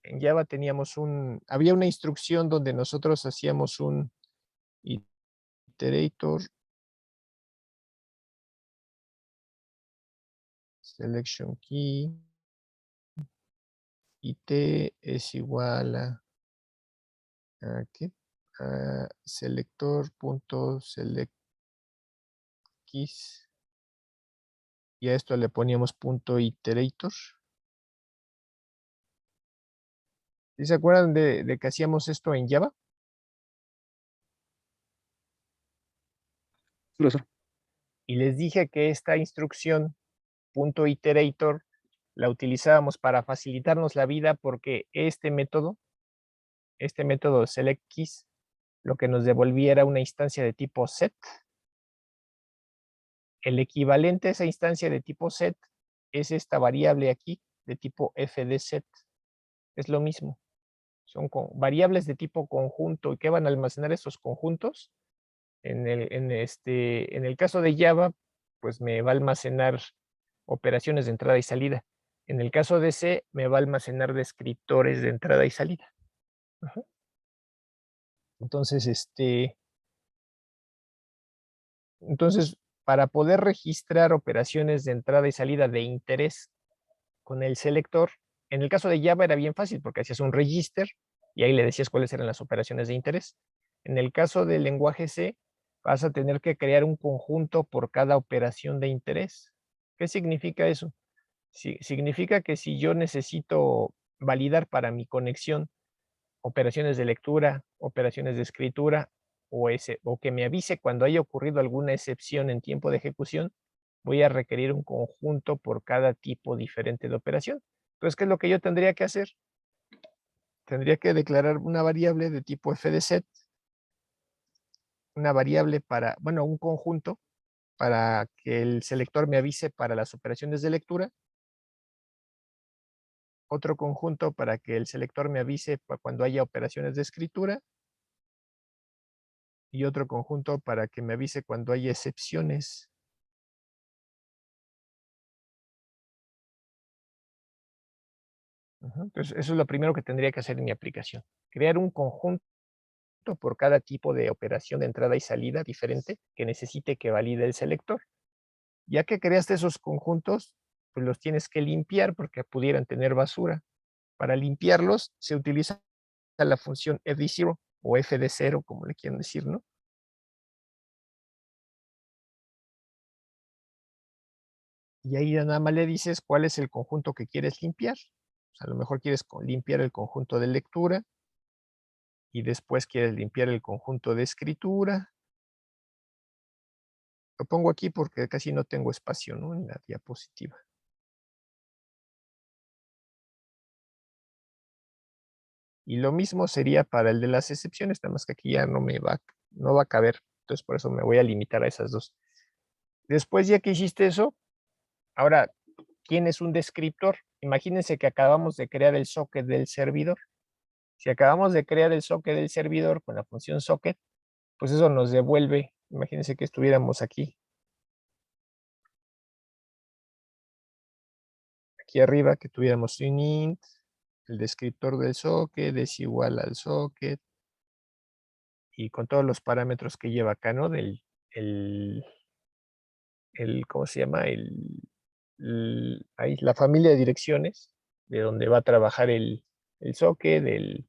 En Java teníamos había una instrucción donde nosotros hacíamos un iterator selection key y t es igual a ¿qué? A selector.select keys y a esto le poníamos punto iterator. ¿Sí se acuerdan de que hacíamos esto en Java? Profesor, Y les dije que esta instrucción punto iterator la utilizábamos para facilitarnos la vida porque este método select keys, lo que nos devolvía era una instancia de tipo set. El equivalente a esa instancia de tipo set es esta variable aquí de tipo fdset. Es lo mismo. Son variables de tipo conjunto. ¿Y qué van a almacenar esos conjuntos? En el caso de Java, pues me va a almacenar operaciones de entrada y salida. En el caso de C, me va a almacenar descriptores de entrada y salida. Ajá. Entonces, para poder registrar operaciones de entrada y salida de interés con el selector, en el caso de Java era bien fácil porque hacías un register y ahí le decías cuáles eran las operaciones de interés. En el caso del lenguaje C, vas a tener que crear un conjunto por cada operación de interés. ¿Qué significa eso? Significa que si yo necesito validar para mi conexión operaciones de lectura, operaciones de escritura, o que me avise cuando haya ocurrido alguna excepción en tiempo de ejecución, voy a requerir un conjunto por cada tipo diferente de operación. Entonces, ¿qué es lo que yo tendría que hacer? Tendría que declarar una variable de tipo fdset, una variable un conjunto para que el selector me avise para las operaciones de lectura, otro conjunto para que el selector me avise cuando haya operaciones de escritura, y otro conjunto para que me avise cuando haya excepciones. Entonces, eso es lo primero que tendría que hacer en mi aplicación. Crear un conjunto por cada tipo de operación de entrada y salida diferente que necesite que valide el selector. Ya que creaste esos conjuntos, pues los tienes que limpiar porque pudieran tener basura. Para limpiarlos se utiliza la función fd0 o fd0, como le quieran decir, ¿no? Y ahí nada más le dices cuál es el conjunto que quieres limpiar. O sea, a lo mejor quieres limpiar el conjunto de lectura y después quieres limpiar el conjunto de escritura. Lo pongo aquí porque casi no tengo espacio, ¿no? En la diapositiva. Y lo mismo sería para el de las excepciones, nada más que aquí ya no va a caber. Entonces por eso me voy a limitar a esas dos. Después, ya que hiciste eso, ahora tienes un descriptor. Imagínense que acabamos de crear el socket del servidor. Si acabamos de crear el socket del servidor con la función socket, pues eso nos devuelve, imagínense que estuviéramos aquí. aquí arriba que tuviéramos un int, el descriptor del socket es igual al socket, y con todos los parámetros que lleva acá, ¿no? ¿Cómo se llama? Ahí, la familia de direcciones de donde va a trabajar el socket, el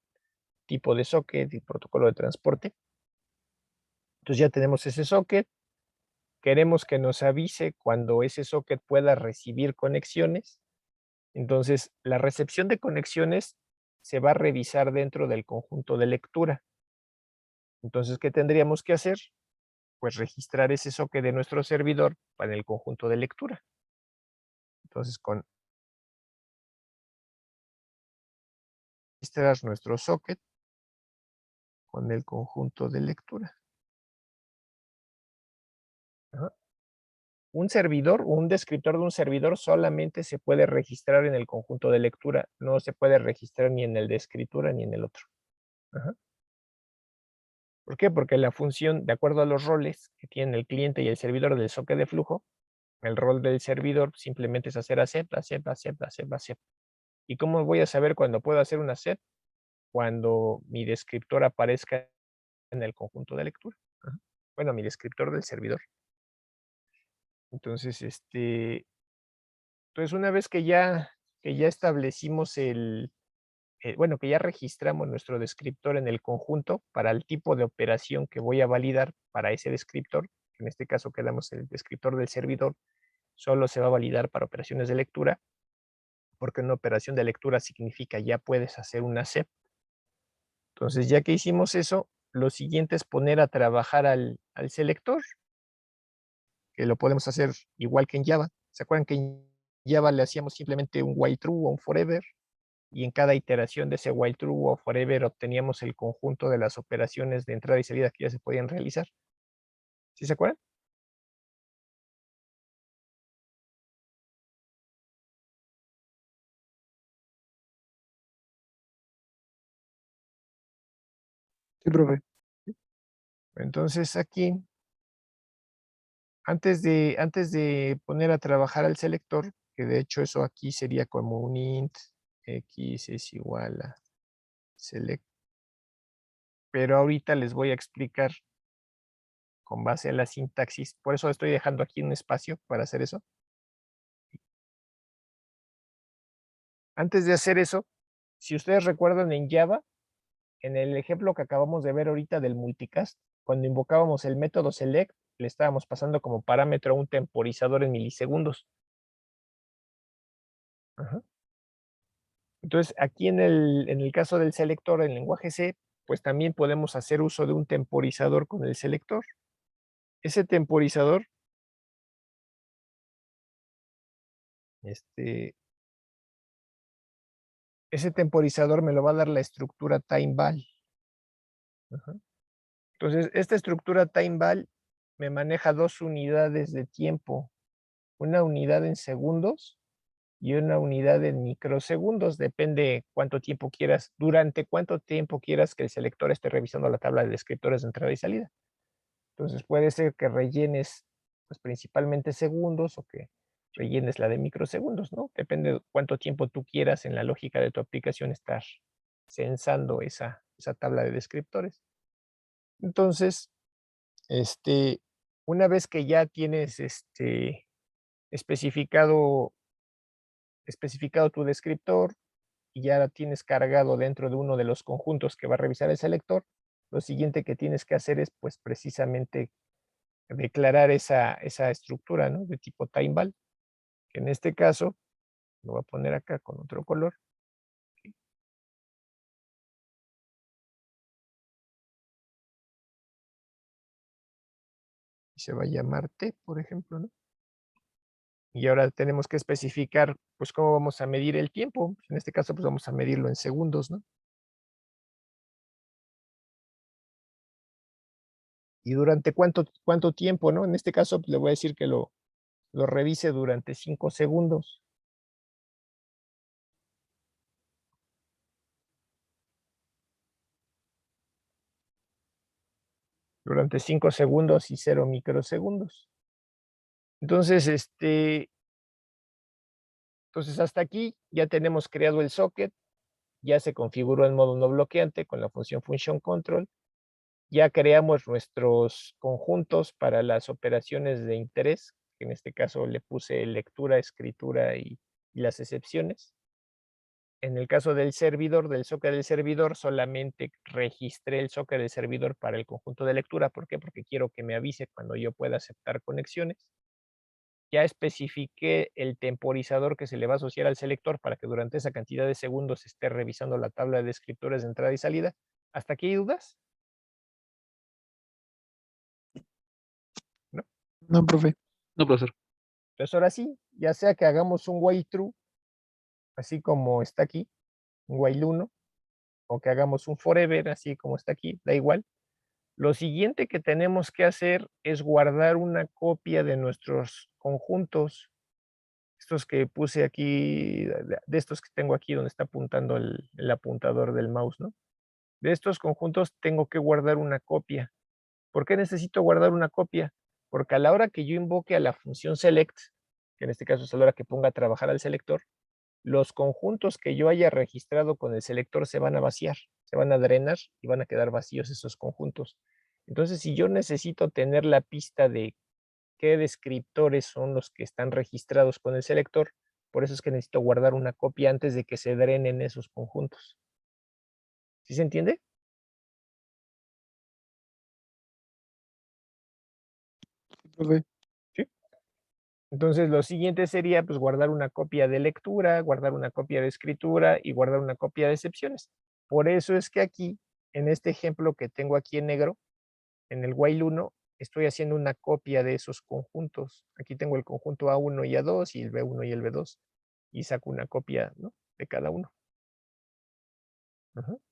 tipo de socket y protocolo de transporte. Entonces ya tenemos ese socket. Queremos que nos avise cuando ese socket pueda recibir conexiones. Entonces, la recepción de conexiones se va a revisar dentro del conjunto de lectura. Entonces, ¿qué tendríamos que hacer? Pues registrar ese socket de nuestro servidor para el conjunto de lectura. Entonces, con registrar nuestro socket con el conjunto de lectura. Ajá. Un servidor, un descriptor de un servidor solamente se puede registrar en el conjunto de lectura, no se puede registrar ni en el de escritura ni en el otro. Ajá. ¿Por qué? Porque la función, de acuerdo a los roles que tienen el cliente y el servidor del socket de flujo, el rol del servidor simplemente es hacer accept, accept, accept, accept, accept. ¿Y cómo voy a saber cuándo puedo hacer un accept? Cuando mi descriptor aparezca en el conjunto de lectura. Ajá. Bueno, mi descriptor del servidor. Entonces, entonces una vez que ya establecimos bueno, que ya registramos nuestro descriptor en el conjunto para el tipo de operación que voy a validar para ese descriptor, en este caso quedamos el descriptor del servidor, solo se va a validar para operaciones de lectura, porque una operación de lectura significa ya puedes hacer una accept. Entonces, ya que hicimos eso, lo siguiente es poner a trabajar al selector, que lo podemos hacer igual que en Java. ¿Se acuerdan que en Java le hacíamos simplemente un while true o un forever? Y en cada iteración de ese while true o forever obteníamos el conjunto de las operaciones de entrada y salida que ya se podían realizar. ¿Sí se acuerdan? Sí, profe. Entonces aquí, antes de poner a trabajar al selector, que de hecho eso aquí sería como un int, x es igual a select, pero ahorita les voy a explicar con base a la sintaxis, por eso estoy dejando aquí un espacio para hacer eso. Antes de hacer eso, si ustedes recuerdan en Java, en el ejemplo que acabamos de ver ahorita del multicast, cuando invocábamos el método select, le estábamos pasando como parámetro un temporizador en milisegundos. Ajá. Entonces, aquí en el caso del selector en lenguaje C, pues también podemos hacer uso de un temporizador con el selector. Ese temporizador, ese temporizador me lo va a dar la estructura timeval. Ajá. Entonces, esta estructura timeval me maneja dos unidades de tiempo, una unidad en segundos y una unidad en microsegundos, depende cuánto tiempo quieras, durante cuánto tiempo quieras que el selector esté revisando la tabla de descriptores de entrada y salida. Entonces puede ser que rellenes pues principalmente segundos o que rellenes la de microsegundos, ¿no? Depende de cuánto tiempo tú quieras en la lógica de tu aplicación estar censando esa tabla de descriptores. Entonces, una vez que ya tienes especificado tu descriptor y ya la tienes cargado dentro de uno de los conjuntos que va a revisar el selector, lo siguiente que tienes que hacer es pues precisamente declarar esa estructura, ¿no? De tipo timeval, que en este caso lo voy a poner acá con otro color. Y se va a llamar T, por ejemplo, ¿no? Y ahora tenemos que especificar, pues, cómo vamos a medir el tiempo. En este caso, pues, vamos a medirlo en segundos, ¿no? Y durante cuánto tiempo, ¿no? En este caso, pues, le voy a decir que lo revise durante 5 segundos. Durante 5 segundos y 0 microsegundos. Entonces, Entonces, hasta aquí ya tenemos creado el socket, ya se configuró en modo no bloqueante con la function control, ya creamos nuestros conjuntos para las operaciones de interés, que en este caso le puse lectura, escritura y las excepciones. En el caso del servidor, del socket del servidor, solamente registré el socket del servidor para el conjunto de lectura. ¿Por qué? Porque quiero que me avise cuando yo pueda aceptar conexiones. Ya especifiqué el temporizador que se le va a asociar al selector para que durante esa cantidad de segundos esté revisando la tabla de descriptores de entrada y salida. ¿Hasta aquí hay dudas? ¿No? No, profe. No, profesor. Entonces ahora sí, ya sea que hagamos un while true, así como está aquí, un while 1, o que hagamos un forever, así como está aquí, da igual. Lo siguiente que tenemos que hacer es guardar una copia de nuestros conjuntos, estos que puse aquí, de estos que tengo aquí donde está apuntando el apuntador del mouse, ¿no? De estos conjuntos tengo que guardar una copia. ¿Por qué necesito guardar una copia? Porque a la hora que yo invoque a la función select, que en este caso es a la hora que ponga a trabajar al selector, los conjuntos que yo haya registrado con el selector se van a vaciar, se van a drenar y van a quedar vacíos esos conjuntos. Entonces, si yo necesito tener la pista de qué descriptores son los que están registrados con el selector, por eso es que necesito guardar una copia antes de que se drenen esos conjuntos. ¿Sí se entiende? Profe. Sí. Entonces, lo siguiente sería pues guardar una copia de lectura, guardar una copia de escritura y guardar una copia de excepciones. Por eso es que aquí, en este ejemplo que tengo aquí en negro, en el while 1, estoy haciendo una copia de esos conjuntos. Aquí tengo el conjunto A1 y A2 y el B1 y el B2 y saco una copia, ¿no?, de cada uno.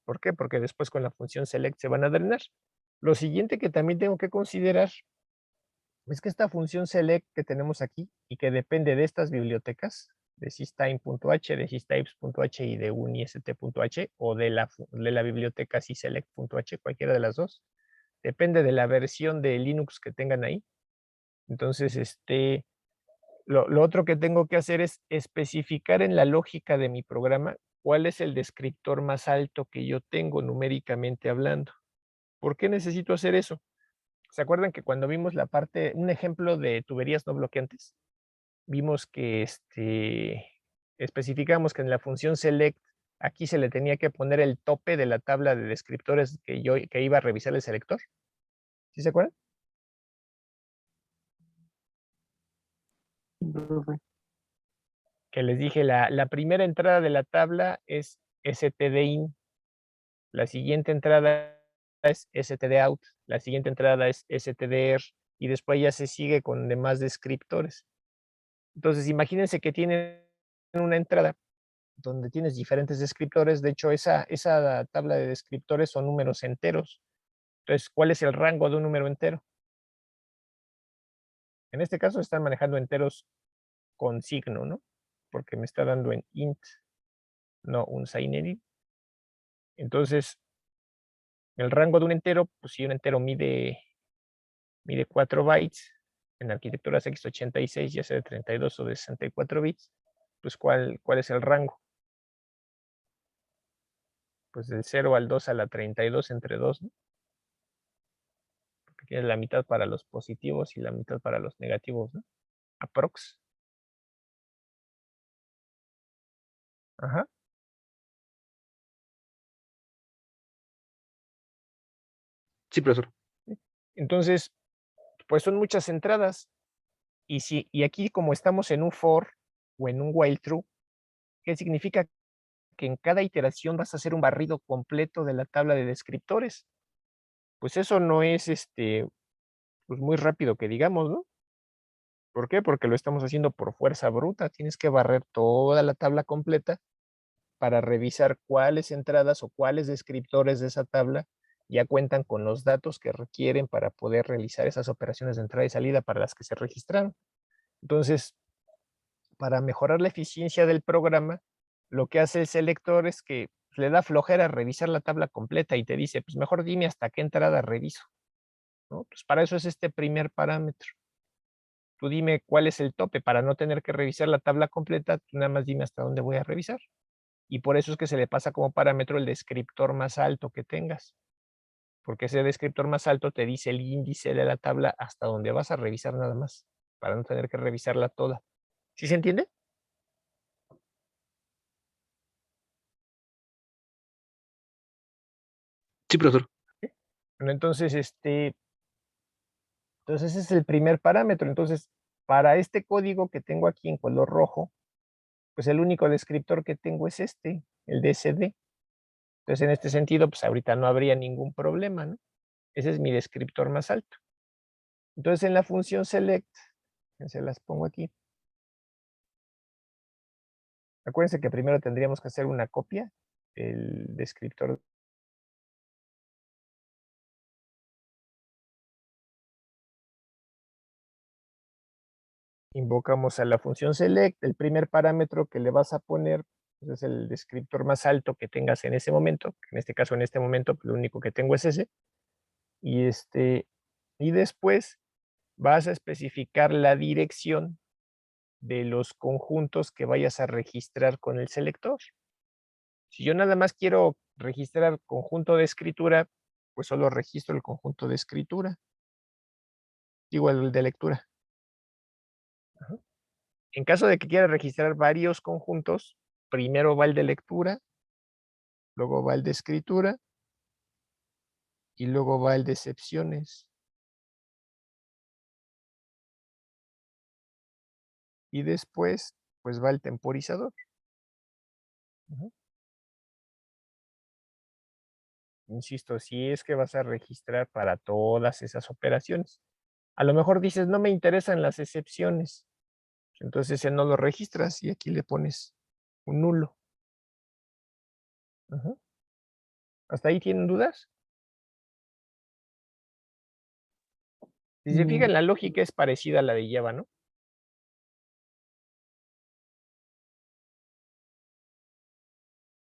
¿Por qué? Porque después con la función select se van a drenar. Lo siguiente que también tengo que considerar es que esta función select que tenemos aquí y que depende de estas bibliotecas, de systime.h, de systypes.h y de unist.h o de la biblioteca syselect.h, cualquiera de las dos, depende de la versión de Linux que tengan ahí. Entonces, lo otro que tengo que hacer es especificar en la lógica de mi programa cuál es el descriptor más alto que yo tengo numéricamente hablando. ¿Por qué necesito hacer eso? ¿Se acuerdan que cuando vimos un ejemplo de tuberías no bloqueantes? Vimos que especificamos que en la función select aquí se le tenía que poner el tope de la tabla de descriptores que iba a revisar el selector. ¿Sí se acuerdan? Profe. Que les dije, la primera entrada de la tabla es stdin, la siguiente entrada es stdout, la siguiente entrada es stdr, y después ya se sigue con demás descriptores. Entonces, imagínense que tienen una entrada donde tienes diferentes descriptores. De hecho, esa tabla de descriptores son números enteros. Entonces, ¿cuál es el rango de un número entero? En este caso están manejando enteros con signo, ¿no? Porque me está dando en int, no un signed. Entonces, el rango de un entero, pues si un entero mide 4 bytes, en arquitecturas x86, ya sea de 32 o de 64 bits, pues ¿cuál es el rango? Pues del 0 al 2 a la 32 entre 2, ¿no? Porque tienes la mitad para los positivos y la mitad para los negativos, ¿no? Aprox. Ajá. Sí, profesor. Entonces, pues son muchas entradas. Y aquí como estamos en un for o en un while true, ¿qué significa? Que en cada iteración vas a hacer un barrido completo de la tabla de descriptores. Pues eso no es pues muy rápido que digamos, ¿no? ¿Por qué? Porque lo estamos haciendo por fuerza bruta. Tienes que barrer toda la tabla completa para revisar cuáles entradas o cuáles descriptores de esa tabla ya cuentan con los datos que requieren para poder realizar esas operaciones de entrada y salida para las que se registraron. Entonces, para mejorar la eficiencia del programa, lo que hace el selector es que le da flojera revisar la tabla completa y te dice, pues mejor dime hasta qué entrada reviso, ¿no? Pues para eso es este primer parámetro. tú dime cuál es el tope para no tener que revisar la tabla completa, tú nada más dime hasta dónde voy a revisar. Y por eso es que se le pasa como parámetro el descriptor más alto que tengas, porque ese descriptor más alto te dice el índice de la tabla hasta donde vas a revisar nada más, para no tener que revisarla toda. ¿Sí se entiende? Sí, profesor. Bueno, entonces, entonces ese es el primer parámetro. Entonces, para este código que tengo aquí en color rojo, pues el único descriptor que tengo es este, el DSD. Entonces, en este sentido, pues ahorita no habría ningún problema, ¿no? Ese es mi descriptor más alto. Entonces, en la función select, se las pongo aquí. Acuérdense que primero tendríamos que hacer una copia del descriptor. Invocamos a la función select, el primer parámetro que le vas a poner pues, es el descriptor más alto que tengas en ese momento, en este caso, en este momento, pues, lo único que tengo es ese, y y después vas a especificar la dirección de los conjuntos que vayas a registrar con el selector. Si yo nada más quiero registrar conjunto de escritura, pues solo registro el conjunto de escritura, digo el de lectura. Ajá. En caso de que quiera registrar varios conjuntos, primero va el de lectura, luego va el de escritura y luego va el de excepciones. Y después, pues va el temporizador. Ujú. Insisto, si es que vas a registrar para todas esas operaciones. A lo mejor dices, no me interesan las excepciones. Entonces ese no lo registras y aquí le pones un nulo. Ajá. ¿Hasta ahí tienen dudas? Si se fijan, la lógica es parecida a la de Java, ¿no?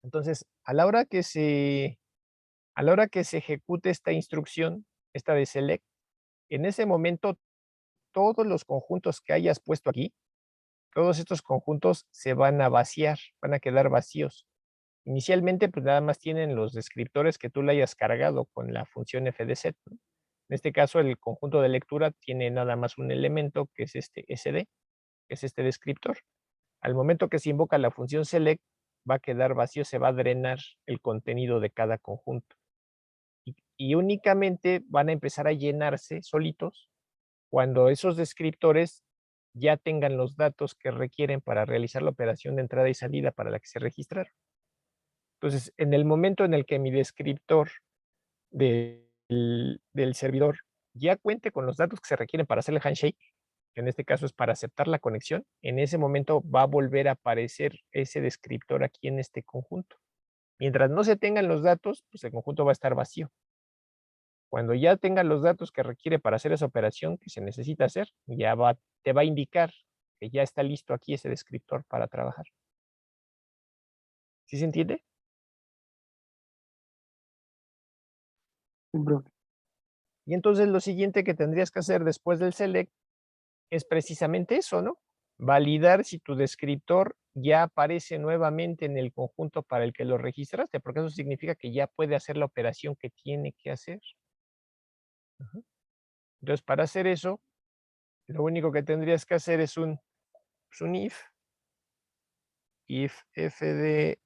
Entonces, a la hora que se ejecute esta instrucción, esta de select, en ese momento todos los conjuntos que hayas puesto aquí, todos estos conjuntos se van a vaciar, van a quedar vacíos. Inicialmente, pues nada más tienen los descriptores que tú le hayas cargado con la función fdset, ¿no? En este caso, el conjunto de lectura tiene nada más un elemento que es este sd, que es este descriptor. Al momento que se invoca la función select, va a quedar vacío, se va a drenar el contenido de cada conjunto. Y únicamente van a empezar a llenarse solitos cuando esos descriptores ya tengan los datos que requieren para realizar la operación de entrada y salida para la que se registraron. Entonces, en el momento en el que mi descriptor del servidor ya cuente con los datos que se requieren para hacer el handshake, que en este caso es para aceptar la conexión, en ese momento va a volver a aparecer ese descriptor aquí en este conjunto. Mientras no se tengan los datos, pues el conjunto va a estar vacío. Cuando ya tenga los datos que requiere para hacer esa operación que se necesita hacer, te va a indicar que ya está listo aquí ese descriptor para trabajar. ¿Sí se entiende? Sí, profe. Y entonces lo siguiente que tendrías que hacer después del select es precisamente eso, ¿no? Validar si tu descriptor ya aparece nuevamente en el conjunto para el que lo registraste, porque eso significa que ya puede hacer la operación que tiene que hacer. Ujú. Entonces, para hacer eso, lo único que tendrías que hacer es un if fd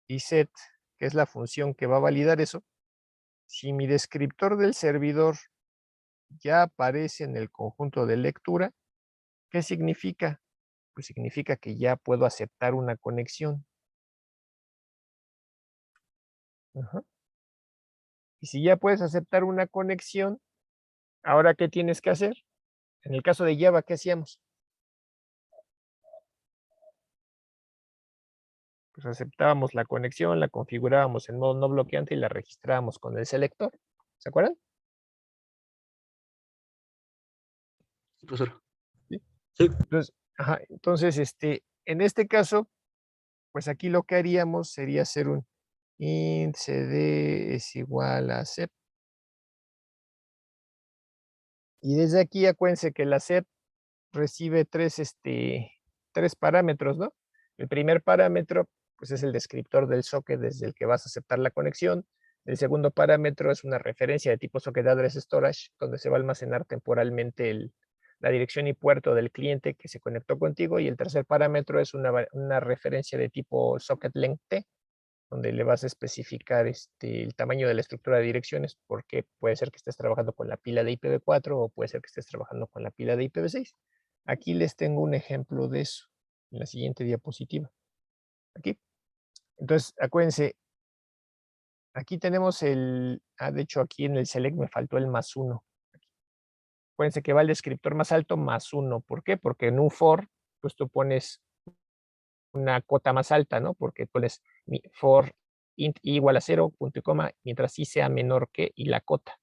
y set, que es la función que va a validar eso. Si mi descriptor del servidor ya aparece en el conjunto de lectura, ¿qué significa? Pues significa que ya puedo aceptar una conexión. Ajá. Y si ya puedes aceptar una conexión, ¿ahora qué tienes que hacer? En el caso de Java, ¿qué hacíamos? Pues aceptábamos la conexión, la configurábamos en modo no bloqueante y la registrábamos con el selector. ¿Se acuerdan? Profesor. Sí. Sí. Entonces, ajá, entonces, en este caso, pues aquí lo que haríamos sería hacer un int cd es igual a sep. Y desde aquí acuérdense que la sep recibe tres parámetros, ¿no? El primer parámetro, pues es el descriptor del socket desde el que vas a aceptar la conexión. El segundo parámetro es una referencia de tipo socket address storage, donde se va a almacenar temporalmente la dirección y puerto del cliente que se conectó contigo. Y el tercer parámetro es una referencia de tipo socket length t, donde le vas a especificar el tamaño de la estructura de direcciones, porque puede ser que estés trabajando con la pila de IPv4 o puede ser que estés trabajando con la pila de IPv6. Aquí les tengo un ejemplo de eso en la siguiente diapositiva. Aquí. Entonces, acuérdense, aquí tenemos de hecho aquí en el select me faltó el +1. Acuérdense que va el descriptor más alto +1. ¿Por qué? Porque en un for, pues tú pones una cota más alta, ¿no? Porque pones for int i igual a 0, punto y coma, mientras i sea menor que y la cota.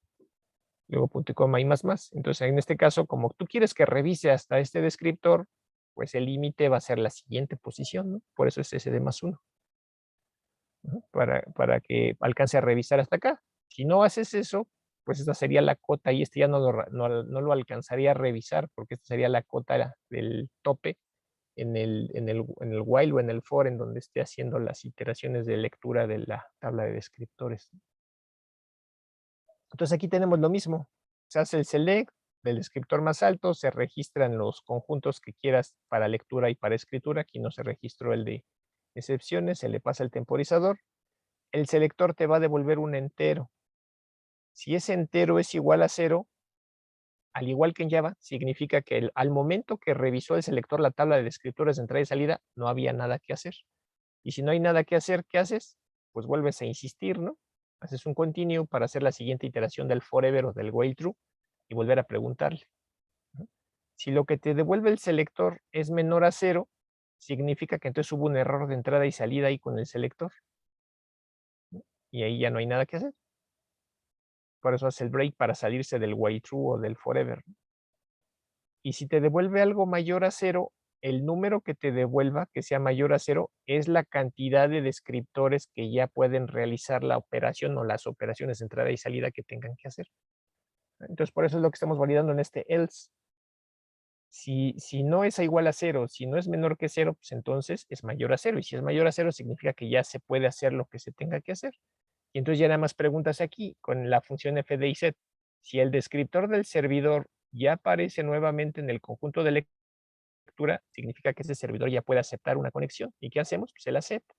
Luego punto y coma y más. Entonces, en este caso, como tú quieres que revise hasta este descriptor, pues el límite va a ser la siguiente posición, ¿no? Por eso es ese de +1. Para que alcance a revisar hasta acá. Si no haces eso, pues esta sería la cota y ya no lo alcanzaría a revisar, porque esta sería la cota del tope en el while o en el for en donde esté haciendo las iteraciones de lectura de la tabla de descriptores. Entonces aquí tenemos lo mismo. Se hace el select del descriptor más alto, se registran los conjuntos que quieras para lectura y para escritura. Aquí no se registró el de excepciones, se le pasa el temporizador. El selector te va a devolver un entero. Si ese entero es igual a 0, al igual que en Java, significa que al momento que revisó el selector la tabla de descriptores de entrada y salida, no había nada que hacer. Y si no hay nada que hacer, ¿qué haces? Pues vuelves a insistir, ¿no? Haces un continue para hacer la siguiente iteración del forever o del while true y volver a preguntarle. Si lo que te devuelve el selector es menor a 0, significa que entonces hubo un error de entrada y salida ahí con el selector. Y ahí ya no hay nada que hacer. Por eso hace el break para salirse del while true o del forever. Y si te devuelve algo mayor a 0, el número que te devuelva, que sea mayor a 0, es la cantidad de descriptores que ya pueden realizar la operación o las operaciones de entrada y salida que tengan que hacer. Entonces, por eso es lo que estamos validando en este else. Si no es igual a 0, si no es menor que 0, pues entonces es mayor a 0. Y si es mayor a 0, significa que ya se puede hacer lo que se tenga que hacer. Y entonces ya nada más preguntas aquí con la función fdiset. Si el descriptor del servidor ya aparece nuevamente en el conjunto de lectura, significa que ese servidor ya puede aceptar una conexión. ¿Y qué hacemos? Pues él acepta.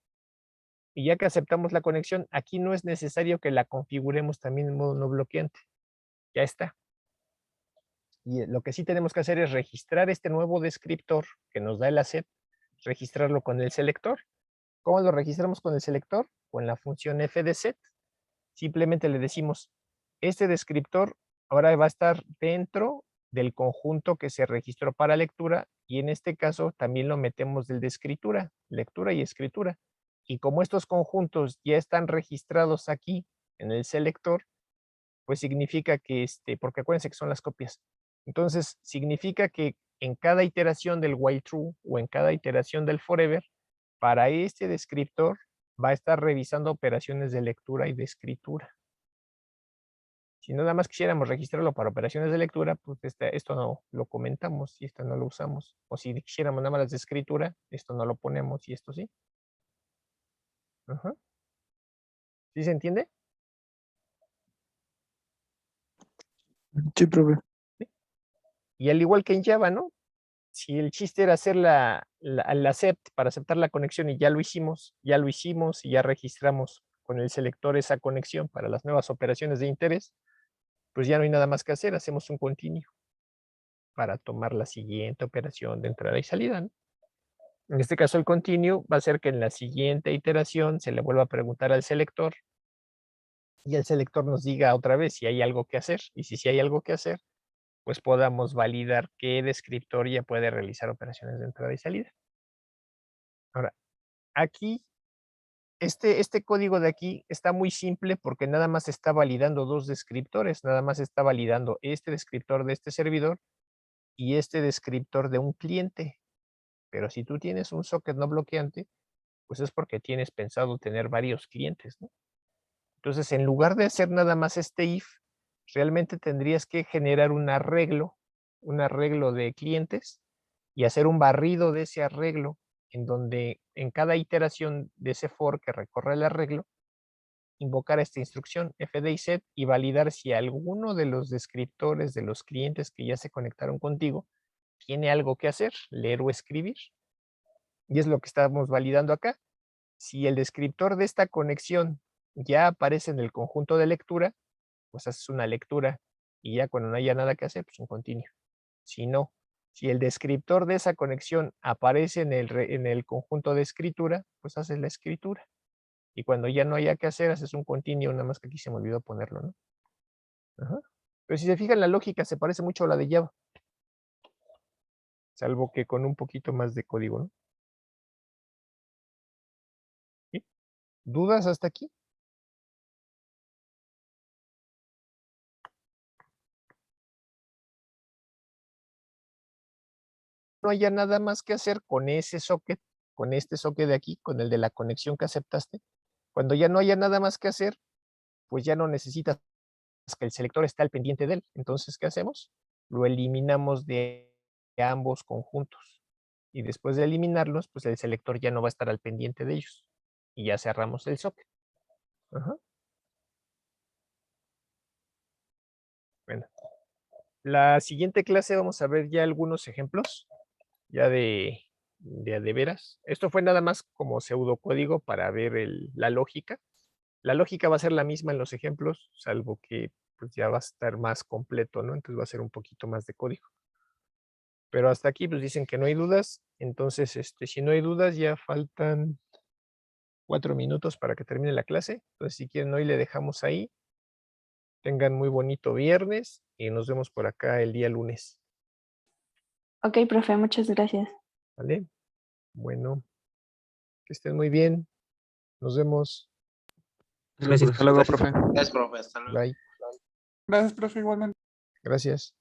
Y ya que aceptamos la conexión, aquí no es necesario que la configuremos también en modo no bloqueante. Ya está. Y lo que sí tenemos que hacer es registrar este nuevo descriptor que nos da el accept, registrarlo con el selector. ¿Cómo lo registramos con el selector? Con la función fdset. Simplemente le decimos, este descriptor ahora va a estar dentro del conjunto que se registró para lectura y en este caso también lo metemos del de escritura, lectura y escritura. Y como estos conjuntos ya están registrados aquí en el selector, pues significa que, porque acuérdense que son las copias. Entonces, significa que en cada iteración del while true o en cada iteración del forever, para este descriptor va a estar revisando operaciones de lectura y de escritura. Si nada más quisiéramos registrarlo para operaciones de lectura, pues esto no lo comentamos y esto no lo usamos. O si quisiéramos nada más las de escritura, esto no lo ponemos y esto sí. Ajá. ¿Sí se entiende? Sí, profe. Y al igual que en Java, ¿no? Si el chiste era hacer el accept para aceptar la conexión y ya lo hicimos y ya registramos con el selector esa conexión para las nuevas operaciones de interés, pues ya no hay nada más que hacer, hacemos un continuo para tomar la siguiente operación de entrada y salida, ¿no? En este caso el continuo va a ser que en la siguiente iteración se le vuelva a preguntar al selector y el selector nos diga otra vez si hay algo que hacer y si hay algo que hacer, pues podamos validar qué descriptor ya puede realizar operaciones de entrada y salida. Ahora, aquí, este código de aquí está muy simple porque nada más está validando dos descriptores, nada más está validando este descriptor de este servidor y este descriptor de un cliente. Pero si tú tienes un socket no bloqueante, pues es porque tienes pensado tener varios clientes, ¿no? Entonces, en lugar de hacer nada más este if, realmente tendrías que generar un arreglo un arreglo de clientes y hacer un barrido de ese arreglo en donde en cada iteración de ese for que recorre el arreglo, invocar esta instrucción fd-set y validar si alguno de los descriptores de los clientes que ya se conectaron contigo tiene algo que hacer, leer o escribir. Y es lo que estamos validando acá. Si el descriptor de esta conexión ya aparece en el conjunto de lectura, pues haces una lectura y ya cuando no haya nada que hacer, pues un continuo. Si no, si el descriptor de esa conexión aparece en el conjunto de escritura, pues haces la escritura. Y cuando ya no haya que hacer, haces un continuo, nada más que aquí se me olvidó ponerlo, ¿no? Ajá. Pero si se fijan, la lógica se parece mucho a la de Java. Salvo que con un poquito más de código, ¿no? ¿Sí? ¿Dudas hasta aquí? No haya nada más que hacer con ese socket, con este socket de aquí, con el de la conexión que aceptaste. Cuando ya no haya nada más que hacer, pues ya no necesitas que el selector esté al pendiente de él. Entonces, ¿qué hacemos? Lo eliminamos de ambos conjuntos. Y después de eliminarlos, pues el selector ya no va a estar al pendiente de ellos. Y ya cerramos el socket. Ajá. Bueno, la siguiente clase vamos a ver ya algunos ejemplos, ya de veras. Esto fue nada más como pseudocódigo para ver la lógica. La lógica va a ser la misma en los ejemplos, salvo que pues ya va a estar más completo, ¿no? Entonces va a ser un poquito más de código. Pero hasta aquí pues dicen que no hay dudas. Entonces, si no hay dudas, ya faltan 4 minutos para que termine la clase. Entonces, si quieren, hoy le dejamos ahí. Tengan muy bonito viernes y nos vemos por acá el día lunes. Ok, profe, muchas gracias. ¿Vale? Bueno, que estén muy bien. Nos vemos. Gracias, Hasta luego, gracias. profe. Gracias, profe. Hasta luego. Bye. Gracias, profe, igualmente. Gracias.